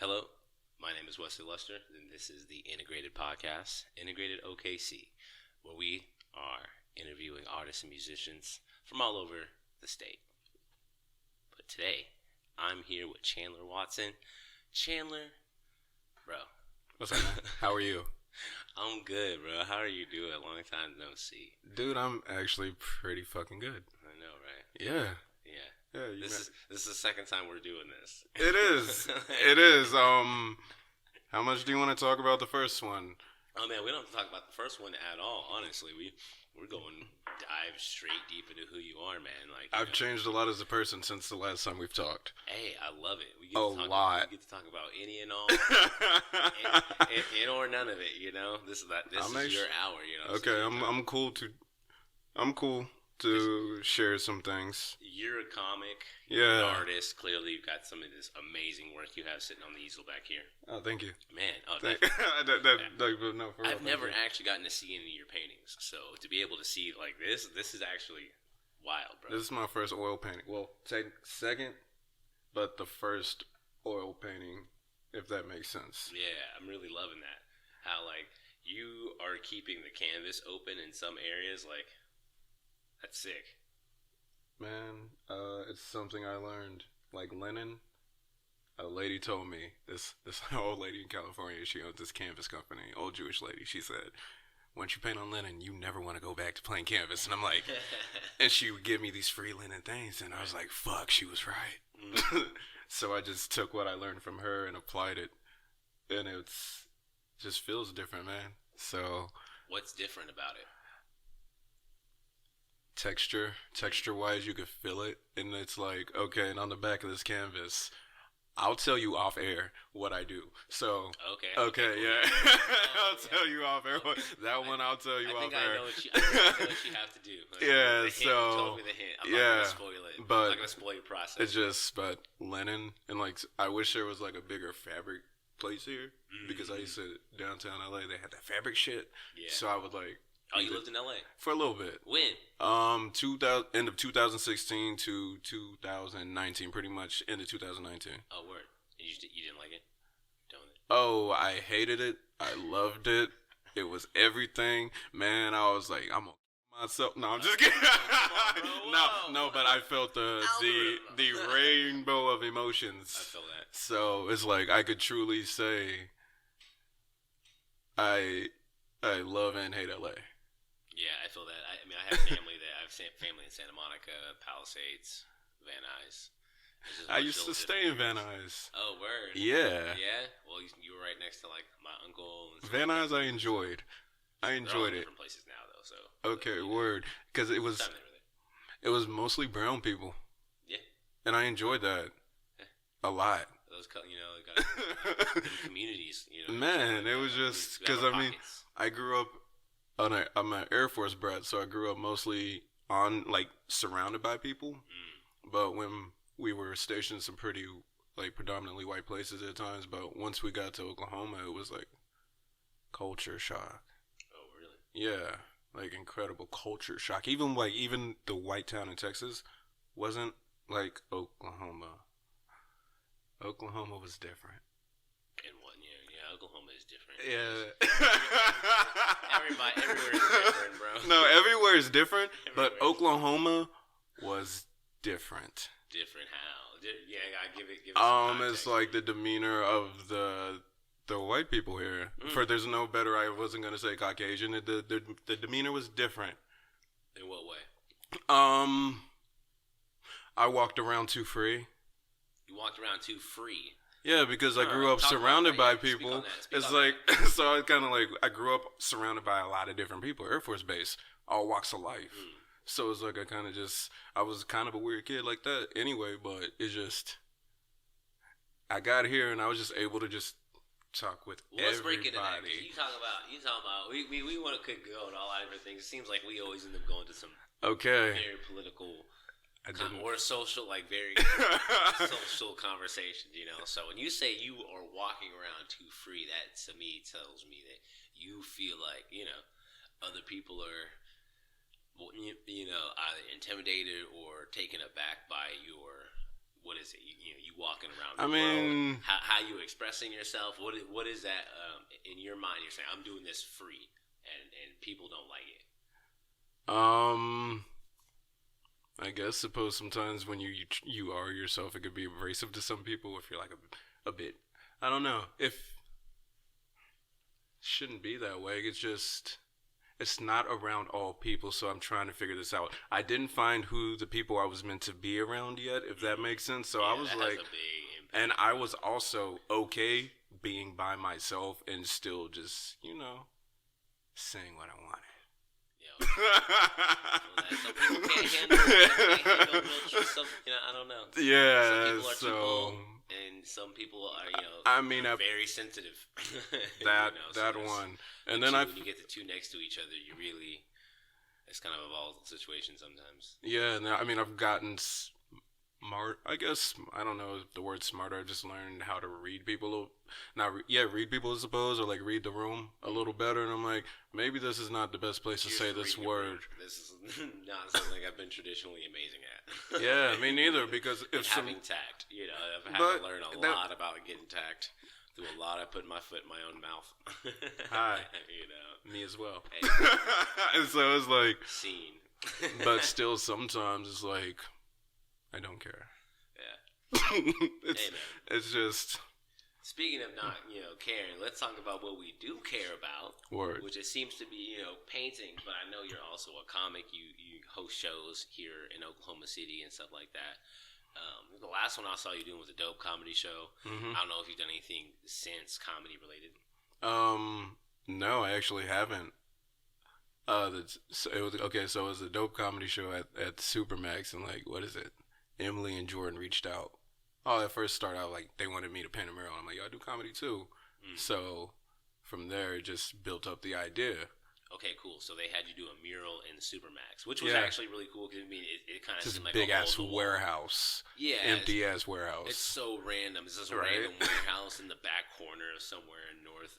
Hello, my name is Wesley Luster, and this is the Integrated Podcast, Integrated OKC, where we are interviewing artists and musicians from all over the state. But today, I'm here with Chandler Watson. Chandler, bro. What's up, man? How are you? I'm good, bro. How are you doing? Long time no see. Dude, I'm actually pretty fucking good. I know, right? Yeah. Yeah. Yeah, This is the second time we're doing this. It is. It is. How much do you want to talk about the first one? Oh man, we don't have to talk about the first one at all. Honestly, we're going dive straight deep into who you are, man. Like I've changed a lot as a person since the last time we've talked. Hey, I love it. We get to talk about any and all, and or none of it. You know, this is your hour. You know. Okay, I'm cool to share some things. You're a comic. Yeah. You're an artist. Clearly, you've got some of this amazing work you have sitting on the easel back here. Oh, thank you. Man, No, for real, I've never actually gotten to see any of your paintings, so to be able to see like this is actually wild, bro. This is my first oil painting. Well, second, but the first oil painting, if that makes sense. Yeah, I'm really loving that. How like you are keeping the canvas open in some areas, like that's sick. Man, it's something I learned. Like linen, a lady told me, this old lady in California, she owns this canvas company, old Jewish lady, she said, once you paint on linen, you never want to go back to plain canvas. And I'm like, and she would give me these free linen things, and I was like, fuck, she was right. So I just took what I learned from her and applied it, and it's just feels different, man. So what's different about it? Texture wise, you could feel it, and it's like, okay, and on the back of this canvas, I'll tell you off air what I do. So okay, yeah. I'll tell you off air. Okay. That one I'll tell you off air. I know what you have to do. Like, yeah, the so hint, you told me the hint. I'm not gonna spoil it. But I'm not gonna spoil your process. It's just, but linen, and like, I wish there was like a bigger fabric place here, because I used to downtown LA. They had that fabric shit. Yeah. So I would like. Oh, you lived in LA for a little bit. When? End of 2016 to 2019, pretty much end of 2019. Oh, word. And you didn't like it? Oh, I hated it. I loved it. It was everything, man. I was like, I'm gonna myself. No, I'm just kidding. No, but I felt the rainbow of emotions. I feel that. So it's like I could truly say, I love and hate LA. Yeah, I feel that. I mean, I have family family in Santa Monica, Palisades, Van Nuys. I used to stay in Van Nuys. Oh, word. Yeah. Yeah? Well, you were right next to, like, my uncle. And Van Nuys I enjoyed. I enjoyed it. Different places now, though, so. Okay, word. Because it was mostly brown people. Yeah. And I enjoyed that. A lot. Those, got communities, Man, it was just, because, I mean, I grew up, I'm an Air Force brat, so I grew up mostly surrounded by people. But when we were stationed in some pretty, like, predominantly white places at times, but once we got to Oklahoma, it was, like, culture shock. Oh, really? Yeah, like, incredible culture shock. Even the white town in Texas wasn't like Oklahoma. Oklahoma was different. In one year, yeah, Oklahoma is different. Yeah. Everywhere is different, bro. No, everywhere is different, but Oklahoma was different. Different how? Yeah, I give it some context. It's like the demeanor of the white people here. For there's no better. I wasn't gonna say Caucasian. The demeanor was different. In what way? I walked around too free. You walked around too free. Yeah, because I grew up surrounded by people. It's like, so I kind of like, I grew up surrounded by a lot of different people. Air Force Base, all walks of life. So it's like I was kind of a weird kid like that anyway, but it's just, I got here and I was just able to just talk with everybody. Let's break into that. You talk about, we want to could go to all different things. It seems like we always end up going to some very political or social, like very social conversations, So when you say you are walking around too free, that to me tells me that you feel like, other people are, either intimidated or taken aback by your what is it? You walking around I the mean, world. How you expressing yourself? What is that in your mind? You're saying I'm doing this free, and people don't like it. I guess suppose sometimes when you are yourself, it could be abrasive to some people if you're like a bit. I don't know if it shouldn't be that way. It's just. It's not around all people, so I'm trying to figure this out. I didn't find who the people I was meant to be around yet, if that makes sense. So I was like, and I was also okay being by myself and still just, saying what I wanted. Some people can't handle it. I don't know. Yeah, some people are too bold, and some people are, very sensitive. That one. And then when you get the two next to each other, it's kind of a volatile situation sometimes. Yeah, and I've gotten smart. I guess I don't know the word smarter. I just learned how to read people. Read people, I suppose, or like read the room a little better. And I'm like, maybe this is not the best place to say this word. This is not something I've been traditionally amazing at. Yeah, me neither. Because if having tact, I've had to learn a lot about getting tact. Through a lot, I put my foot in my own mouth. Hi, me as well. Hey. And so it's like scene. But still, sometimes it's like I don't care. Yeah. It's just. Speaking of not, caring, let's talk about what we do care about. Word. Which it seems to be, painting. But I know you're also a comic. You host shows here in Oklahoma City and stuff like that. The last one I saw you doing was a dope comedy show. Mm-hmm. I don't know if you've done anything since comedy related. No, I actually haven't. So it was a dope comedy show at Supermax, and like, what is it? Emily and Jordan reached out. Oh, at first started out like they wanted me to paint a mural. I'm like, yo, I do comedy too. So from there, it just built up the idea. Okay, cool. So they had you do a mural in the Supermax, which was actually really cool because it kind of seemed like big ass warehouse, empty ass warehouse. It's so random. It's just a random warehouse in the back corner of somewhere in North.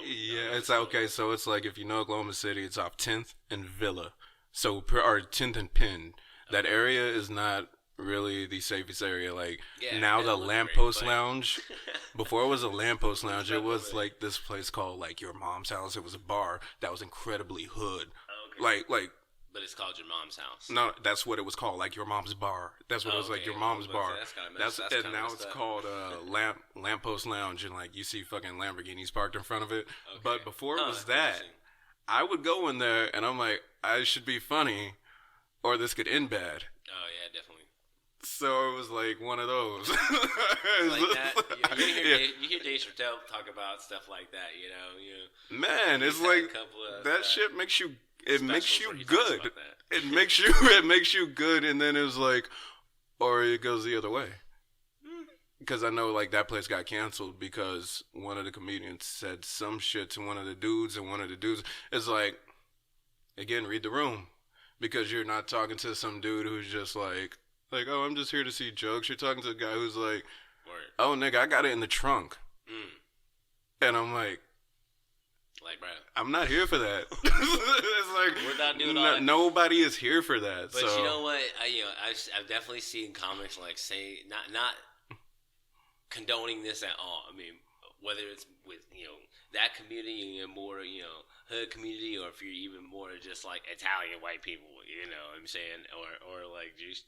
It's okay. So it's like if you know Oklahoma City, it's off 10th and Villa. So or 10th and Penn. That area is not really the safest area. Like now the Lamppost Lounge. Before it was a Lamppost Lounge, it was like this place called like Your Mom's House. It was a bar that was incredibly hood. Okay. Like but it's called Your Mom's House. No, that's what it was called, like Your Mom's Bar. That's what it was like, Your Mom's Bar. And now it's called Lamppost Lounge, and like you see fucking Lamborghinis parked in front of it. Okay. But before it was that, I would go in there and I'm like, I should be funny, or this could end bad. Oh yeah, definitely. So it was like one of those. Like that. You hear Dave Chappelle talk about stuff like that, Man, it's like that shit makes you. It makes you good. It makes you good, and then it was like, or it goes the other way. Because I know like that place got canceled because one of the comedians said some shit to one of the dudes, and one of the dudes is like, again, read the room, because you're not talking to some dude who's just like, oh, I'm just here to see jokes. You're talking to a guy who's like, oh, nigga, I got it in the trunk. And I'm like, bro, I'm not here for that. It's like, we're not doing all that. Nobody is here for that. But you know what? I've definitely seen comics like say, not condoning this at all. I mean, whether it's with, that community, more, hood community, or if you're even more just like Italian white people, what I'm saying? Or like just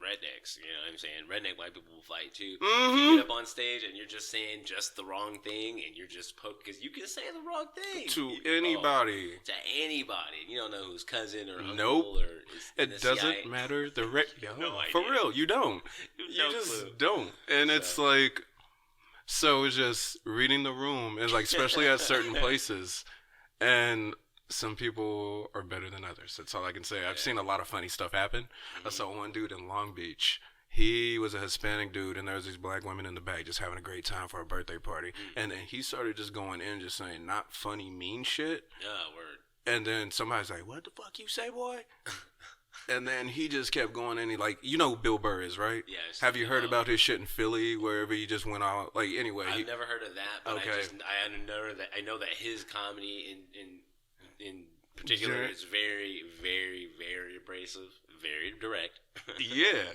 rednecks, what I'm saying? Redneck white people will fight too. Mm-hmm. You get up on stage and you're just saying just the wrong thing, and you're just because you can say the wrong thing to anybody. To anybody. You don't know whose cousin or uncle nope. or it doesn't matter. For real, you don't. You just don't. And it's like, so it's just reading the room, and like especially at certain places, and some people are better than others. That's all I can say. I've seen a lot of funny stuff happen. Mm-hmm. I saw one dude in Long Beach. He was a Hispanic dude, and there was these black women in the back just having a great time for a birthday party. Mm-hmm. And then he started just going in, just saying not funny, mean shit. Yeah, word. And then somebody's like, "What the fuck you say, boy?" And then he just kept going in. He like, Bill Burr is, right? Yeah. Have you heard about his shit in Philly, wherever he just went out? Like, anyway. I've never heard of that, but okay. I know that his comedy in particular is very, very, very abrasive, very direct. Yeah,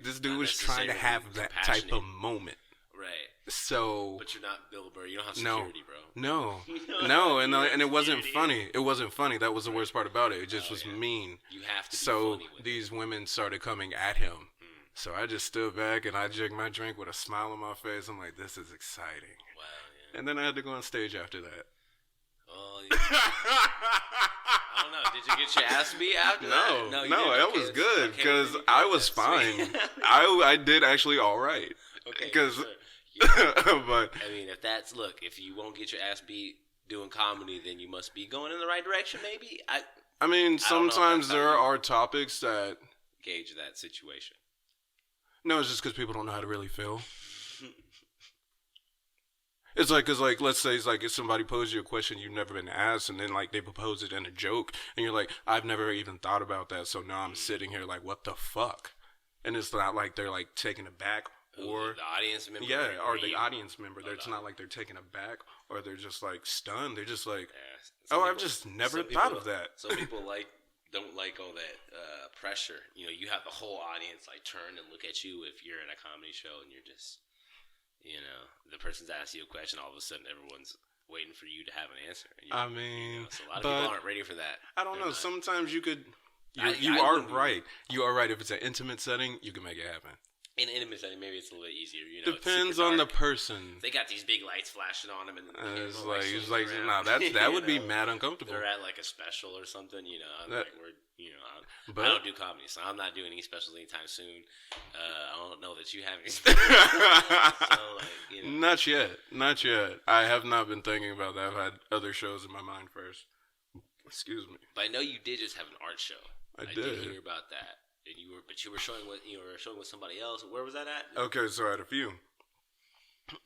this dude was trying to have that type of moment. Right. So, but you're not Bill Burr. You don't have security, bro. No, and it wasn't funny. It wasn't funny. That was the worst part about it. It just was mean. You have to. Be so funny with these women started coming at him. So I just stood back and I drank my drink with a smile on my face. I'm like, this is exciting. Wow. Yeah. And then I had to go on stage after that. Oh, yeah. I don't know. Did you get your ass beat after that? No, that was good because I was fine. I did actually all right. Okay. Because, but I mean, if you won't get your ass beat doing comedy, then you must be going in the right direction. Maybe. I mean, sometimes there are topics that gauge that situation. No, it's just because people don't know how to really feel. It's like, cause like, let's say it's like if somebody poses you a question you've never been asked, and then like they propose it in a joke, and you're like, I've never even thought about that, so now I'm sitting here like, what the fuck? And it's not like they're like taken aback or the audience member, or the audience member. It's not like they're taken aback or they're just like stunned. They're just like, I've just never thought of that. Some people don't like all that pressure. You know, you have the whole audience like turn and look at you if you're in a comedy show and you're just, you know, the person's asking you a question. All of a sudden, everyone's waiting for you to have an answer. And so a lot of people aren't ready for that. I don't know. Sometimes you could. You are right. You are right. If it's an intimate setting, you can make it happen. In an intimate setting, maybe it's a little bit easier. You know, depends on the person. They got these big lights flashing on them, and it's like nah, that would be mad uncomfortable. They're at like a special or something, you know. I don't do comedy, so I'm not doing any specials anytime soon. I don't know that you have any specials. Not yet. I have not been thinking about that. I've had other shows in my mind first. Excuse me. But I know you did just have an art show. I did hear about that. And you were showing with somebody else. Where was that at? Okay, so I had a few.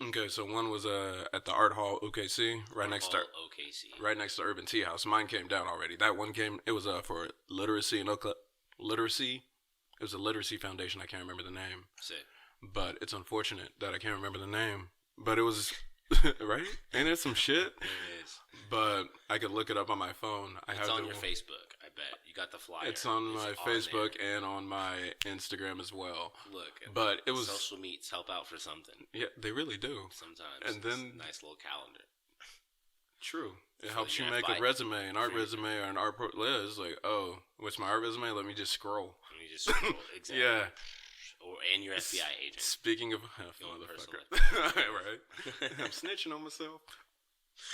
Okay, so one was at the Art Hall OKC, right next to Urban Tea House. Mine came down already. That one came. It was for literacy and literacy. It was a literacy foundation. I can't remember the name. Sick. But it's unfortunate that I can't remember the name. But it was right. Ain't it some shit? It is. But I could look it up on my phone. It's on your Facebook. I bet you got the flyer. It's on my Facebook and on my Instagram as well. Look, but it was social meets help out for something. Yeah, they really do. Sometimes, and then nice little calendar. True, it helps you make a resume, an art resume, or an art. It's like, oh, what's my art resume? Let me just scroll. Exactly. Yeah. And your FBI agent. Speaking of motherfucker, right? I'm snitching on myself.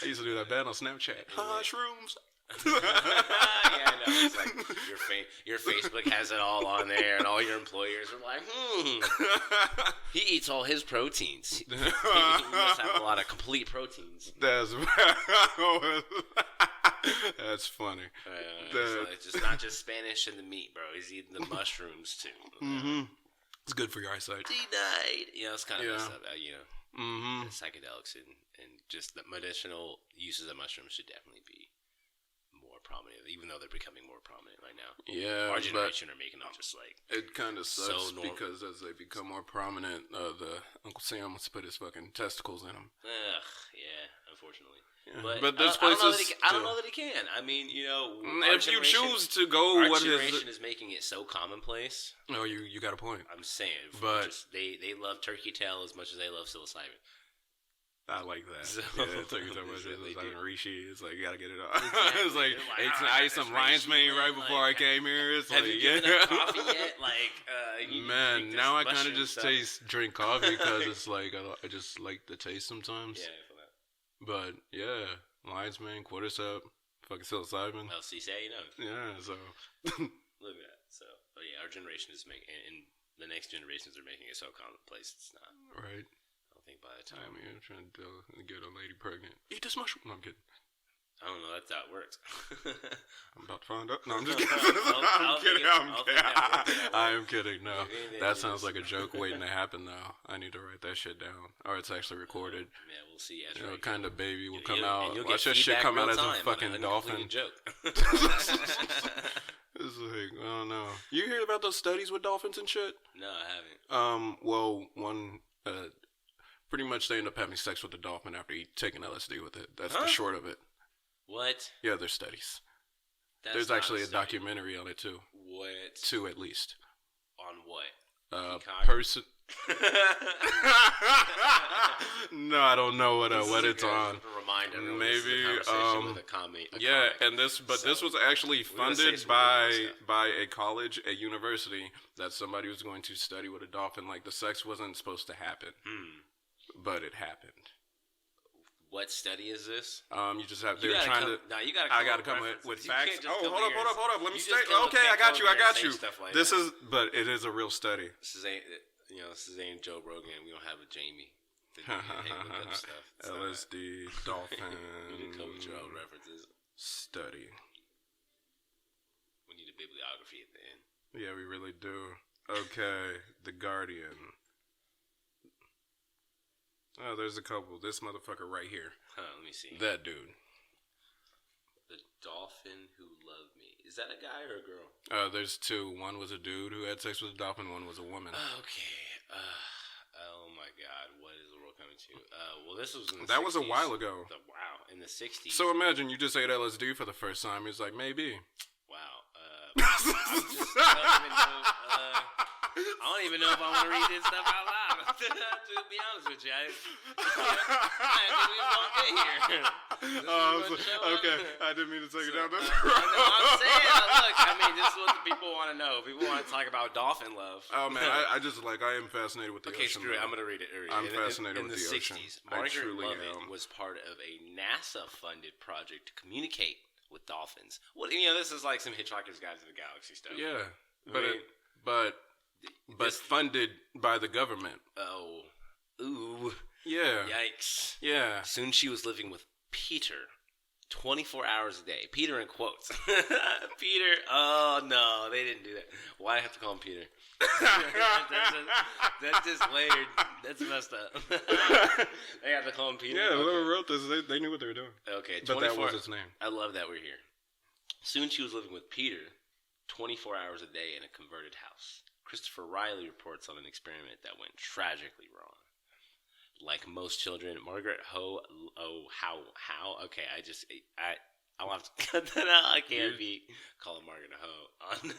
I used to do that bad on Snapchat. Shrooms. Yeah, I know. It's like your Facebook has it all on there, and all your employers are like, he eats all his proteins. He must have a lot of complete proteins. That's funny. It's just not just Spanish and the meat, bro. He's eating the mushrooms too. Mm-hmm. It's good for your eyesight. Denied. You know, it's kind of messed up. You know, mm-hmm. Psychedelics and just the medicinal uses of mushrooms should definitely be more prominent, even though they're becoming more prominent right now. Yeah, our generation are making them just like it kind of sucks because as they become more prominent, the Uncle Sam wants to put his fucking testicles in them. Yeah, unfortunately. Yeah. But this place I don't know that he can. I mean, you know, if you choose to go, our generation is making it so commonplace. No, you got a point. I'm saying, but they love turkey tail as much as they love psilocybin. I like that. So, yeah, turkey tail much as like Rishi. It's like you gotta get it off. Exactly. It's like I ate some lion's mane right before I came here. It's have like, you given up coffee yet? Like, man, now I kind of just drink coffee because it's like I just like the taste sometimes. Yeah. But yeah, lion's mane, cordyceps, fucking psilocybin. LCC, you know. Yeah, so look at that. So, but yeah, our generation is making, and the next generations are making it so commonplace. It's not right. I don't think by the time I'm trying to get a lady pregnant, eat this mushroom. No, I'm kidding. I don't know. That's how it works. I'm about to find out. No, I'm just kidding. I am kidding. No, that sounds like a joke waiting to happen. Though I need to write that shit down, or it's actually recorded. Yeah, we'll see. You know, what kind of baby will come out? Watch that shit come out as a fucking dolphin. Joke. It's like, I don't know. You hear about those studies with dolphins and shit? No, I haven't. Well, one, pretty much they end up having sex with the dolphin after taking LSD with it. That's the short of it. What? Yeah, there's studies. There's actually a documentary on it too. What? 2 at least. On what? Person. No, I don't know what it's on. Remind everyone. Maybe with a comic. And this was actually funded by a college, a university, that somebody was going to study with a dolphin. Like, the sex wasn't supposed to happen, but it happened. What study is this? You just have. They're trying to. No, you gotta. I gotta come with facts. Oh, hold up. Let me stay. Okay, I got you. Like this is, but it is a real study. This ain't Joe Rogan. We don't have a Jamie. Stuff. LSD, Dolphin. We need to come with your own references. Study. We need a bibliography at the end. Yeah, we really do. Okay, The Guardian. Oh, there's a couple. This motherfucker right here. Let me see. That dude. The Dolphin Who Loved Me. Is that a guy or a girl? There's 2. One was a dude who had sex with a dolphin. One was a woman. Okay. Oh my God. What is the world coming to? Well, this was in the 60s. That was a while ago. Wow. In the 60s. So imagine you just ate LSD for the first time. It's like, maybe. Wow. I don't even know if I want to read this stuff out loud. To be honest with you, I think we won't get here. Okay, I didn't mean to take it down this road. I'm saying, look, I mean, this is what the people want to know. People want to talk about dolphin love. Oh man, I am fascinated with the ocean. Okay, screw it. I'm gonna read it. I'm fascinated with the ocean. In the 60s, Margaret Lovett was part of a NASA-funded project to communicate with dolphins. Well, this is like some Hitchhiker's Guide to the Galaxy stuff. Yeah, but funded by the government. Oh. Ooh. Yeah. Yikes. Yeah. Soon she was living with Peter 24 hours a day. Peter in quotes. Peter. Oh, no. They didn't do that. Why I have to call him Peter? That's just layered. That's messed up. They have to call him Peter? Yeah, whoever wrote this, they knew what they were doing. Okay. But that was his name. I love that we're here. Soon she was living with Peter 24 hours a day in a converted house. Christopher Riley reports on an experiment that went tragically wrong. Like most children, Margaret how? Okay, I'll have to cut that out. I can't be calling Margaret a hoe on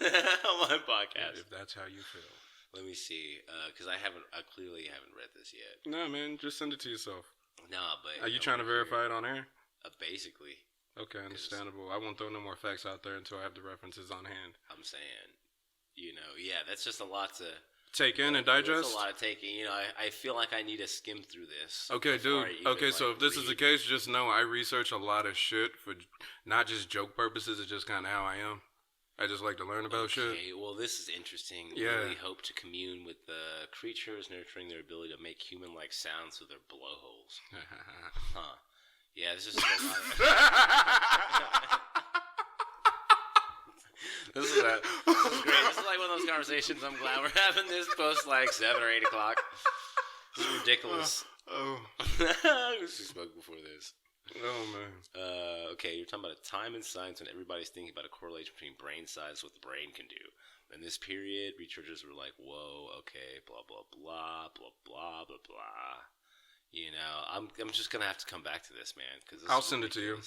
my podcast. If that's how you feel. Let me see, because I clearly haven't read this yet. No, man, just send it to yourself. Nah, but are you trying to verify it on air? Basically. Okay, understandable. I won't throw no more facts out there until I have the references on hand. I'm saying. That's just a lot to take in and digest. It's a lot of taking. I feel like I need to skim through this. Okay, dude. Okay, so if this is the case, just know I research a lot of shit for not just joke purposes. It's just kind of how I am. I just like to learn about shit. Okay, well, this is interesting. Yeah. Really hope to commune with the creatures, nurturing their ability to make human-like sounds with their blowholes. Huh. Yeah, this is a lot of... This is great. This is like one of those conversations. I'm glad we're having this post like 7 or 8 o'clock. This is ridiculous. We spoke before this. Oh man. Okay, you're talking about a time in science when everybody's thinking about a correlation between brain size, what the brain can do. In this period, researchers were like, "Whoa, okay, blah blah blah, blah blah blah blah." I'm just gonna have to come back to this, man, because I'll send it to you.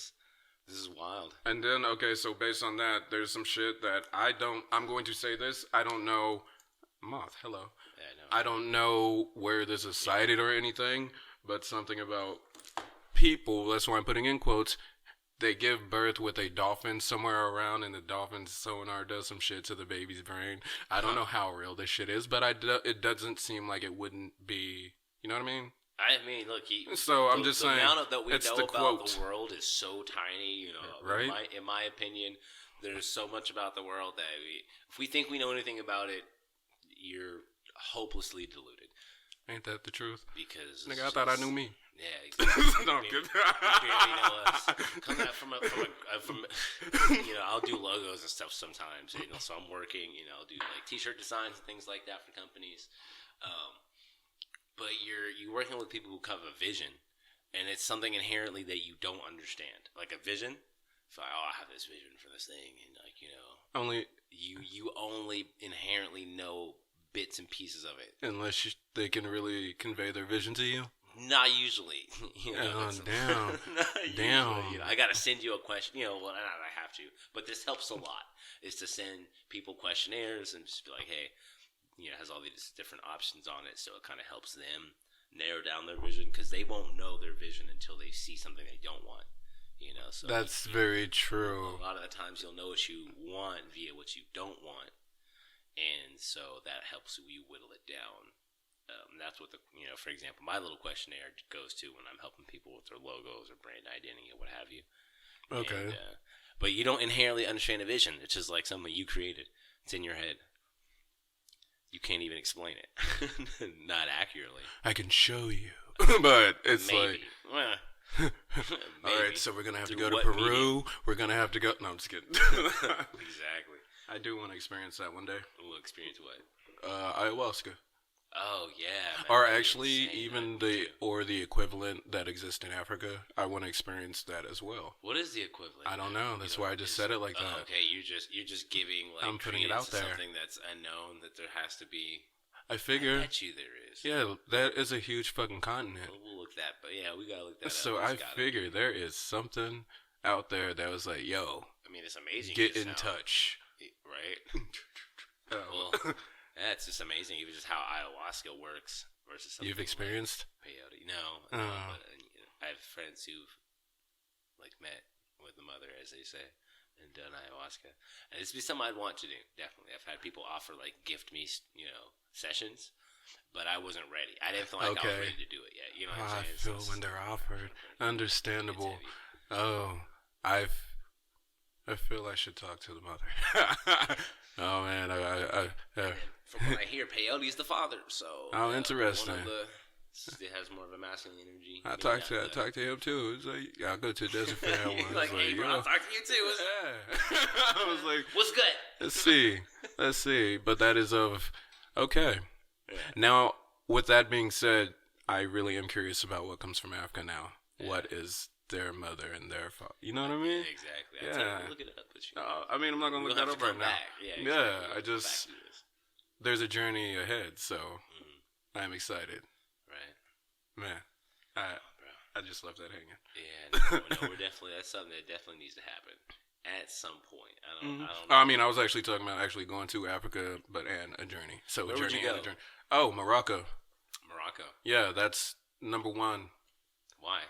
This is wild. And then, okay, so based on that, there's some shit that I'm going to say this, I don't know. Moth, hello. Yeah, I don't know where this is cited or anything, but something about people, that's why I'm putting in quotes, they give birth with a dolphin somewhere around, and the dolphin's sonar does some shit to the baby's brain. I don't know how real this shit is, but it doesn't seem like it wouldn't be, you know what I mean? I mean, look. I'm just saying. The amount that we know about quote. The world is so tiny. Right? In my opinion, there's so much about the world that if we think we know anything about it, you're hopelessly deluded. Ain't that the truth? Because nigga, I thought I knew me. Yeah, exactly. No, I'm good. You barely know us. Come out from I'll do logos and stuff sometimes. So I'm working. I'll do like T-shirt designs and things like that for companies. But you're working with people who have a vision, and it's something inherently that you don't understand. Like a vision, it's like, I have this vision for this thing, and only you only inherently know bits and pieces of it, unless they can really convey their vision to you. Not usually. Damn. Damn. Usually, I gotta send you a question. Well, not I have to, but this helps a lot. Is to send people questionnaires and just be like, hey, it has all these different options on it, so it kind of helps them narrow down their vision because they won't know their vision until they see something they don't want. So that's very true. A lot of the times you'll know what you want via what you don't want, and so that helps you whittle it down. That's what for example, my little questionnaire goes to when I'm helping people with their logos or brand identity or what have you. Okay. But you don't inherently understand a vision. It's just like something you created. It's in your head. You can't even explain it. Not accurately. I can show you. But it's maybe. All right, so we're going to have to go to Peru. Medium? We're going to have to go. No, I'm just kidding. Exactly. I do want to experience that one day. We'll experience what? Ayahuasca. Oh yeah. Or actually, even the equivalent that exists in Africa, I want to experience that as well. What is the equivalent? I don't know. That's why I just said it like that. Okay, you're just giving like I'm putting it out there. Something that's unknown that there has to be. I figure. I bet you there is. Yeah, that is a huge fucking continent. We'll look that, but yeah, we gotta look that up. So I figure there is something out there that was like, yo. I mean, it's amazing. Get in touch. Right. Well. That's just amazing, even just how ayahuasca works versus something. You've experienced? Like peyote. No, but I have friends who've met with the mother, as they say, and done ayahuasca, and this would be something I'd want to do. Definitely, I've had people offer gift me, sessions, but I wasn't ready. I didn't feel like I was ready to do it yet. You know what I'm saying? I feel when they're offered. Understandable. Oh, I feel I should talk to the mother. Oh man, from what I hear, peyote is the father. So interesting. It has more of a masculine energy. I talked to him too. It's like I'll go to a desert fair once. Hey, bro, I'll talk to you too. Yeah. I was like, what's Let's good? see. But that is okay. Yeah. Now, with that being said, I really am curious about what comes from Africa now. Yeah. What is their mother and their father? You know what I mean? Yeah, exactly. Yeah. Look it up. I mean, I'm not gonna look that up right now. Yeah, exactly. I just there's a journey ahead, so I'm excited. Right. Man, I just left that hanging. Yeah, no, we're definitely that's something that definitely needs to happen at some point. I don't know. I mean, I was actually talking about going to Africa, and a journey. So where a journey would you go? And a journey. Oh, Morocco. Morocco. Yeah, that's number one. Why?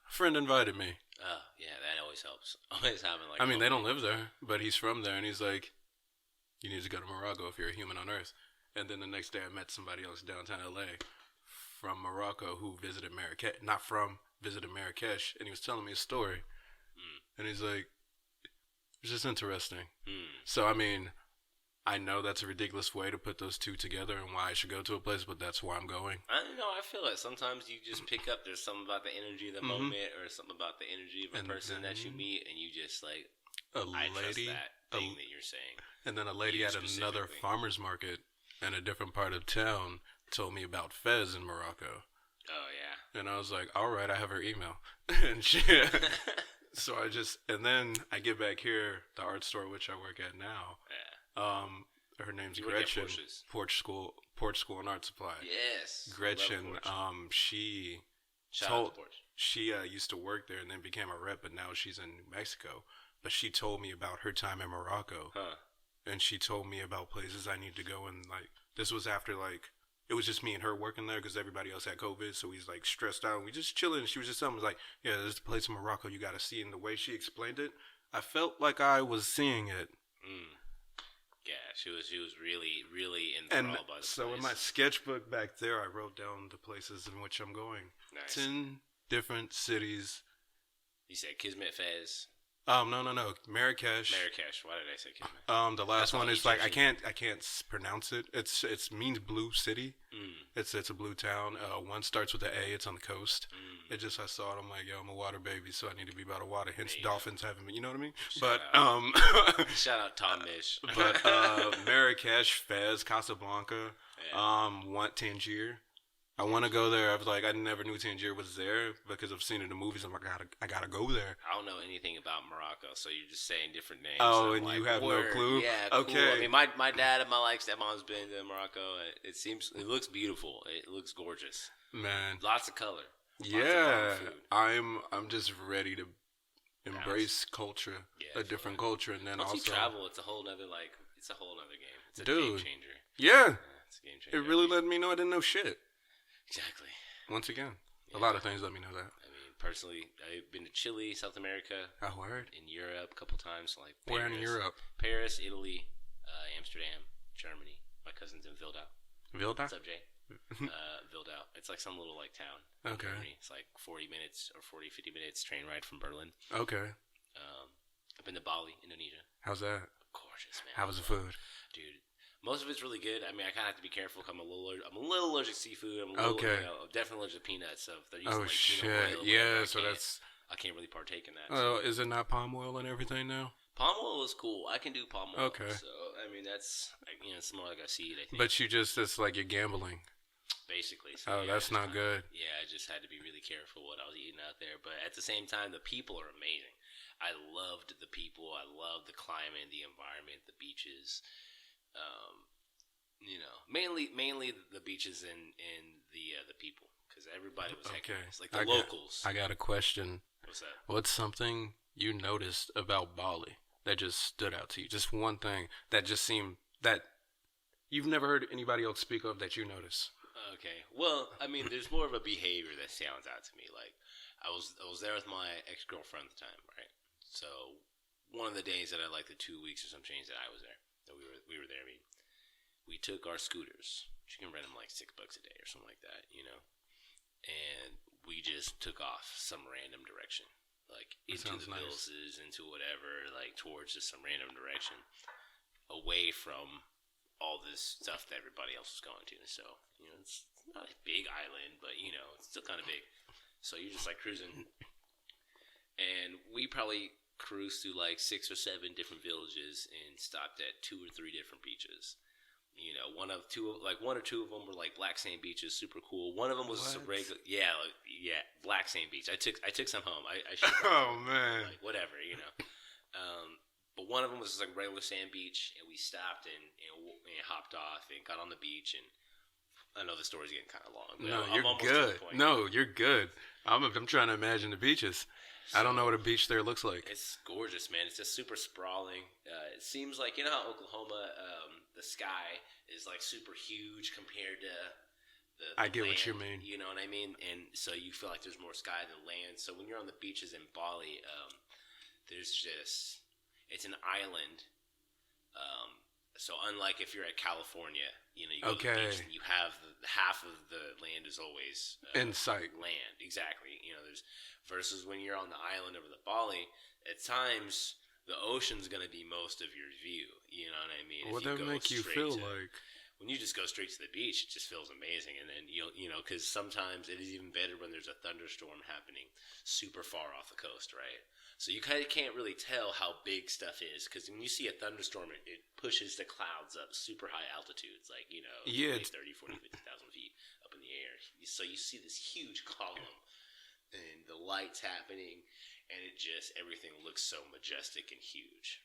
A friend invited me. Oh, yeah, that always helps. Always having I mean, they don't live there, but he's from there, and he's like, you need to go to Morocco if you're a human on Earth. And then the next day I met somebody else downtown LA from Morocco who visited Marrakesh. Visited Marrakesh, and he was telling me a story. And he's like, it's just interesting. So, I mean, I know that's a ridiculous way to put those two together and why I should go to a place, but that's why I'm going. I don't know. I feel like sometimes you just pick up, there's something about the energy of the moment or something about the energy of a person that you meet, and you just I trust that thing that you're saying. And then a lady at another farmer's market in a different part of town told me about Fez in Morocco. Oh, yeah. And I was like, all right, I have her email. And so and then I get back here, the art store which I work at now. Yeah. Her name's Gretchen. Porch School and Art Supply. Yes. Gretchen. She used to work there and then became a rep, but now she's in New Mexico. But she told me about her time in Morocco. Huh. And she told me about places I need to go, and this was after it was just me and her working there because everybody else had COVID, so he's stressed out. And we just chilling. And she was just telling me yeah, there's a place in Morocco you got to see. And the way she explained it, I felt like I was seeing it. Yeah, she was really, really enthralled by the so place. In my sketchbook back there, I wrote down the places in which I'm going. Nice. 10 different cities. You said Kismet, Fez. No. Marrakesh. Why did I say Kismet? The last one is I can't pronounce it. It means blue city. It's a blue town. One starts with an A. It's on the coast. I saw it. I'm like, yo, I'm a water baby, so I need to be by the water. Hence, dolphins having me. You know what I mean? Shout out Tom Mish. But Marrakesh, Fez, Casablanca, want Tangier. I want to go there. I was like, I never knew Tangier was there because I've seen it in the movies. I'm like, I gotta go there. I don't know anything about Morocco, so you're just saying different names. Oh, and like, you have no clue? Yeah, okay. Cool. I mean, my dad and my stepmom's been to Morocco. It looks beautiful. It looks gorgeous. Man, lots of color. Yeah, I'm just ready to embrace culture, a different culture, and then once also you travel, it's a whole other game. It's a game changer. Yeah, it's a game changer. It really let me know I didn't know shit. Exactly. Once again, a lot of things let me know that. I mean, personally, I've been to Chile, South America. Oh, word. In Europe a couple times, like Paris, where in Europe? Paris, Italy, Amsterdam, Germany. My cousin's in Wildau. What's up, Jay? Wildau. It's like some little town. Okay. Germany. It's like 40 minutes or 50 minutes train ride from Berlin. Okay. I've been to Bali, Indonesia. How's that? Gorgeous, man. How was the food? Dude, most of it's really good. I mean, I kind of have to be careful. I'm a little allergic to seafood. I'm definitely allergic to peanuts. So if they're using shit. peanut oil, yeah, I can't really partake in that. Oh, is it not palm oil and everything now? Palm oil is cool. I can do palm oil. Okay. So I mean, it's more like a seed, I think. But it's like you're gambling. Basically. So, that's not good. Yeah, I just had to be really careful what I was eating out there. But at the same time, the people are amazing. I loved the people. I loved the climate, the environment, the beaches. Mainly the beaches and the people, because everybody was nice. Like the locals. I got a question. What's that? What's something you noticed about Bali that just stood out to you? Just one thing that just seemed that you've never heard anybody else speak of that you notice. Okay. Well, I mean, there's more of a behavior that stands out to me. Like, I was there with my ex-girlfriend at the time, right? So one of the days that the 2 weeks or some change that I was there, that we were there. I mean, we took our scooters. You can rent them like $6 a day or something like that, and we just took off some random direction, like into the Vilses, into whatever, like towards just some random direction, away from all this stuff that everybody else was going to. So it's not a big island, but it's still kind of big. So you're just like cruising, and we probably cruised through like 6 or 7 different villages and stopped at 2 or 3 different beaches. One or two of them were like black sand beaches, super cool. One of them was just a regular, black sand beach. I took some home. I oh man, like, whatever, But one of them was just like regular sand beach, and we stopped and hopped off and got on the beach. And I know the story's getting kind of long. But no, you're good. No, you're good. I'm trying to imagine the beaches. So, I don't know what a beach there looks like. It's gorgeous, man. It's just super sprawling. It seems like, how Oklahoma, the sky is like super huge compared to the I get land, what you mean. You know what I mean? And so you feel like there's more sky than land. So when you're on the beaches in Bali, it's an island. So unlike if you're at California, you go to the beach and you have half of the land is always in sight. Land, exactly. There's versus when you're on the island over the Bali, at times the ocean's going to be most of your view. You know what I mean? What that make you feel like? When you just go straight to the beach, it just feels amazing. And then because sometimes it is even better when there's a thunderstorm happening super far off the coast, right? So you kind of can't really tell how big stuff is, because when you see a thunderstorm, it pushes the clouds up super high altitudes, like 30, 40, 50,000 feet up in the air. So you see this huge column and the lights happening, and everything looks so majestic and huge.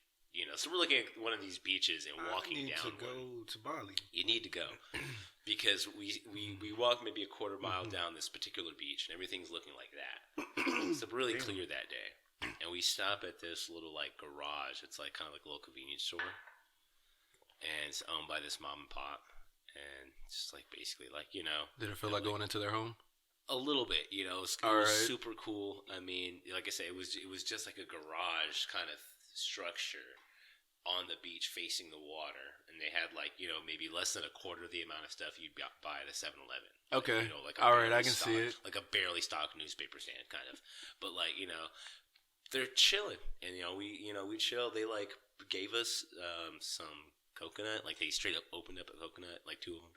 So we're looking at one of these beaches and walking down. I need to go to Bali. You need to go, because we walked maybe a quarter mile down this particular beach, and everything's looking like that. It's really clear that day, and we stop at this little garage. It's kind of like a little convenience store, and it's owned by this mom and pop, and just basically Did it feel like going into their home? A little bit, it was super cool. I mean, like I say, it was just like a garage kind of structure on the beach facing the water, and they had maybe less than a quarter of the amount of stuff you'd buy at a 7-Eleven. Okay. All right, I can see it. Like a barely stocked newspaper stand, kind of. But they're chilling, and we chill. They gave us some coconut. They straight up opened up a coconut, 2 of them.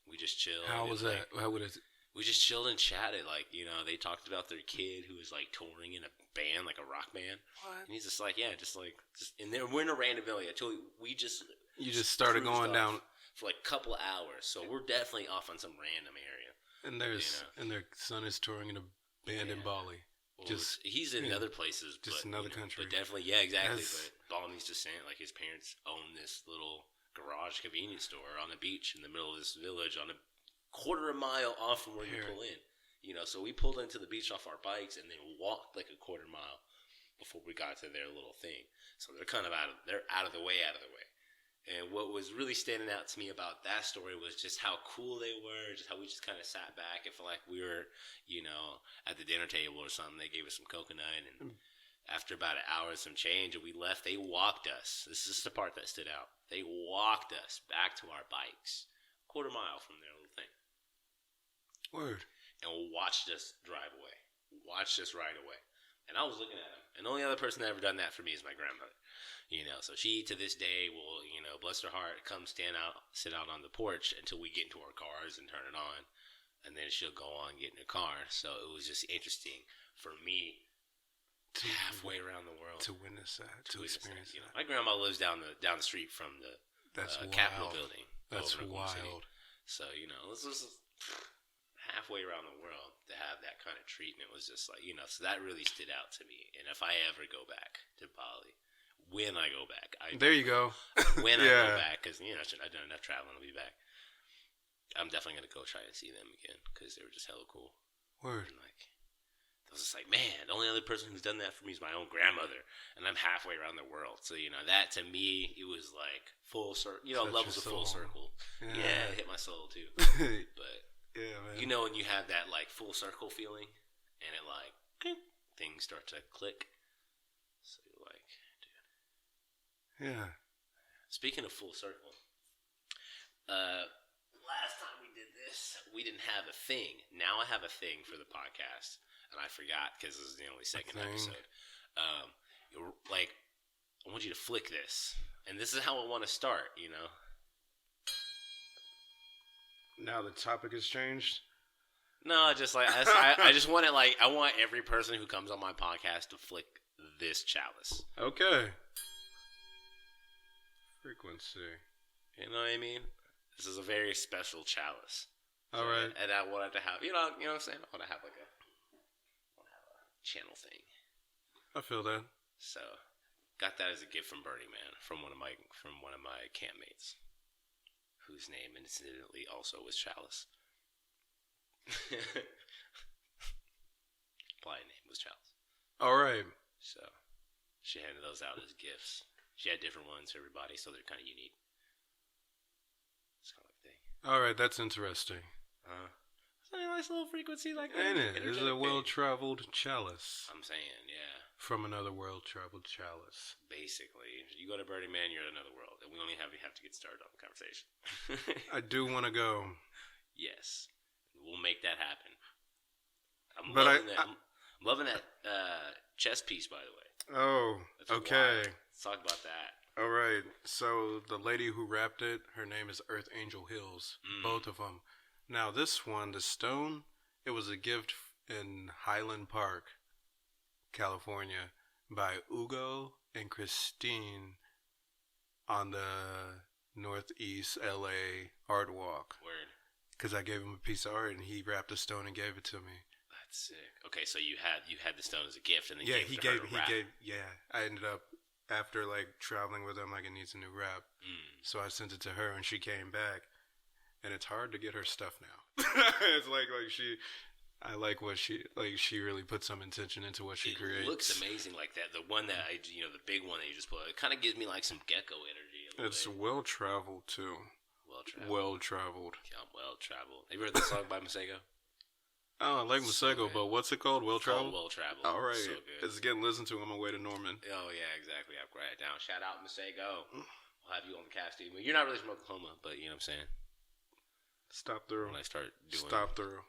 We just chilled. How was that? How would it? We just chilled and chatted. They talked about their kid who was touring in a band, like a rock band. What? And he's just and then we're in a random village. I told you, you just started going down for a couple of hours. So we're definitely off on some random area. And their son is touring in a band in Bali. Well, he's in other places, just another country. But definitely, yeah, exactly. But Balinese descent, like his parents own this little garage convenience store on the beach in the middle of this village, on a quarter of a mile off from where you pull in. So we pulled into the beach off our bikes and then walked like a quarter mile before we got to their little thing. So they're kind of out of the way. And what was really standing out to me about that story was just how cool they were, just how we just kind of sat back and felt like we were, at the dinner table or something. They gave us some coconut, and after about an hour and some change, and we left, they walked us. This is the part that stood out. They walked us back to our bikes, a quarter mile from their little thing. Word. And watched us drive away. Watched us ride away. And I was looking at them. And the only other person that ever done that for me is my grandmother. So she, to this day, will, bless her heart, come sit out on the porch until we get into our cars and turn it on. And then she'll go on, get in her car. So it was just interesting for me halfway around the world to witness that, to experience that. My grandma lives down the street from the Capitol building. That's wild. So, this was halfway around the world to have that kind of treatment was just like, so that really stood out to me. And if I ever go back to Bali, when I go back, there you go. When I go back, because I've done enough traveling to be back. I'm definitely gonna go try and see them again because they were just hella cool. Word. And I was just like, man, the only other person who's done that for me is my own grandmother, and I'm halfway around the world. So that to me, it was like full circle. Levels of full circle. Yeah, it hit my soul too. But yeah, man. When you have that like full circle feeling, and it like things start to click. So you're like. Yeah. Speaking of full circle, last time we did this, we didn't have a thing. Now I have a thing for the podcast, and I forgot because this is the only second episode. I want you to flick this, and this is how I want to start. Now the topic has changed. No, just like I just want it. Like I want every person who comes on my podcast to flick this chalice. Okay. Frequency. You know what I mean? This is a very special chalice. All right. And I wanted to have, you know what I'm saying? I want to have a channel thing. I feel that. So, got that as a gift from Burning Man from one of my campmates, whose name incidentally also was Chalice. Blind name was Chalice. All right. So, she handed those out as gifts. She had different ones for everybody, so they're kind of unique. It's kind of like a thing. All right, that's interesting. It's a nice little frequency like that. Ain't it? It's a well-traveled chalice. I'm saying, yeah. From another well-traveled chalice. Basically. You go to Burning Man, you're in another world. And we only have to get started on the conversation. I do want to go. Yes. We'll make that happen. I'm loving that chess piece, by the way. Oh, okay. Let's talk about that. All right. So the lady who wrapped it, her name is Earth Angel Hills. Both of them. Now this one, the stone, it was a gift in Highland Park, California, by Ugo and Christine on the Northeast LA Art Walk. Word. Because I gave him a piece of art and he wrapped the stone and gave it to me. That's sick. Okay, so you had the stone as a gift, and then he gave. I ended up after traveling with him, it needs a new wrap. So I sent it to her, and she came back, and it's hard to get her stuff now. It's I like what she really put some intention into what she creates. It looks amazing like that. The one that the big one that you just put, it kind of gives me some gecko energy. It's well traveled too. Well traveled. Yeah, well traveled. Have you heard the song by Masego? Oh, I like Masego, but what's it called? Well Traveled? Well Traveled. All right. So good. It's getting listened to on my way to Norman. Oh, yeah, exactly. I'll write it down. Shout out Masego. We'll have you on the cast, dude. You're not really from Oklahoma, but you know what I'm saying? Stop through. When I start doing... Stop through.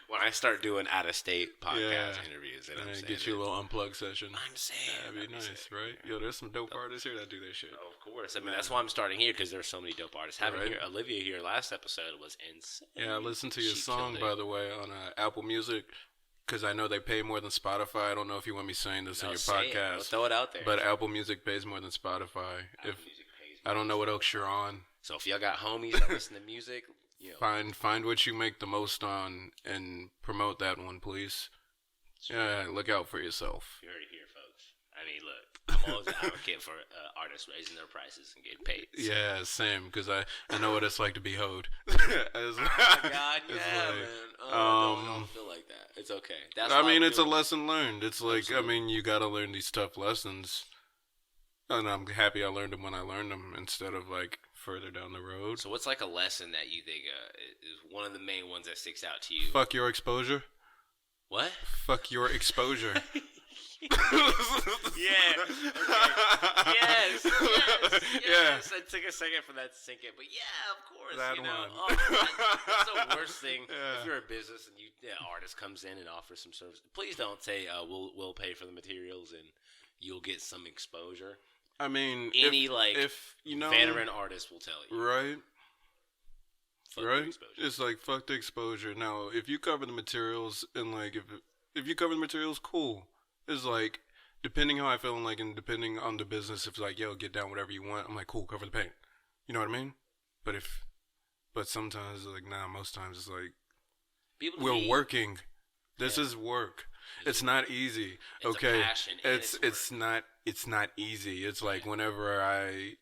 When I start doing out-of-state podcast interviews, you know what I'm saying? Get you a little unplugged session. I'm saying. That'd be nice, right? Yo, there's some dope artists here that do that shit. Oh, of course. I mean, that's why I'm starting here, because there's so many dope artists. Having Olivia here last episode was insane. Yeah, I listened to your song, by the way, on Apple Music, because I know they pay more than Spotify. I don't know if you want me saying this in your podcast. Throw it out there. But Apple Music pays more than Spotify. I don't know what else you're on. So if y'all got homies that listen to music, find what you make the most on and promote that one, please. Yeah, look out for yourself. You heard it here, folks. I mean, look, I'm always an advocate for artists raising their prices and getting paid. So. Yeah, same, because I know what it's like to be hoed. Oh, my God, yeah, man. Don't feel like that. It's okay. It's a lesson learned. It's like, absolutely. You got to learn these tough lessons. And I'm happy I learned them when I learned them instead of, like, further down the road. So what's, like, a lesson that you think is one of the main ones that sticks out to you? Fuck your exposure. What? Fuck your exposure. Yeah. Okay. Yes. Yeah. I took a second for that to sink in, but yeah, of course. That one. Oh, that's the worst thing. Yeah. If you're a business and artist comes in and offers some service, please don't say we'll pay for the materials and you'll get some exposure. I mean, if veteran artist will tell you, right? Fuck right? It's like, fuck the exposure. Now, if you cover the materials and, like, if you cover the materials, cool. It's like, depending how I feel and, like, and depending on the business, if it's like, yo, get down whatever you want, I'm like, cool, cover the paint. You know what I mean? But sometimes, like, most times it's like, we're working. This is work. It's not easy. It's okay. A passion it's not easy. It's like whenever I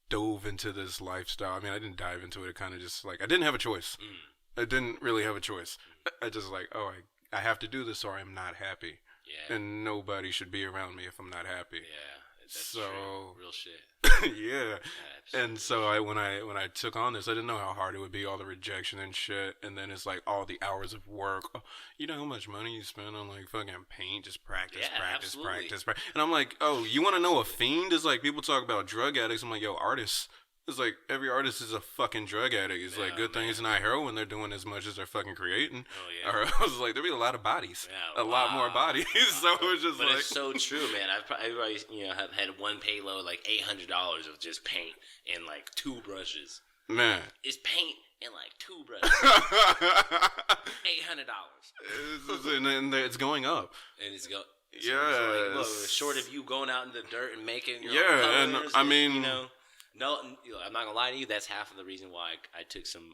dove into this lifestyle. I mean, I didn't dive into it. It kind of just like I didn't have a choice. I didn't really have a choice. I just like, I have to do this or I'm not happy. Yeah. And nobody should be around me if I'm not happy. Yeah. That's true. Real shit. Yeah. And so when I took on this, I didn't know how hard it would be, all the rejection and shit. And then it's like all the hours of work. Oh, you know how much money you spend on like fucking paint? Just practice. And I'm like, oh, you want to know a fiend? It's like people talk about drug addicts. I'm like, yo, artists. It's like every artist is a fucking drug addict. It's like good thing it's not heroin. They're doing as much as they're fucking creating. Oh yeah. Or I was like, there'd be a lot of bodies, a lot more bodies. So it was just but it's so true, man. Everybody have had one payload like $800 of just paint and like 2 brushes. Man, it's paint and like 2 brushes. $800. And it's going up. And it's going. Yeah. So like, short of you going out in the dirt and making your own colors, and I mean. No, I'm not gonna lie to you. That's half of the reason why I took some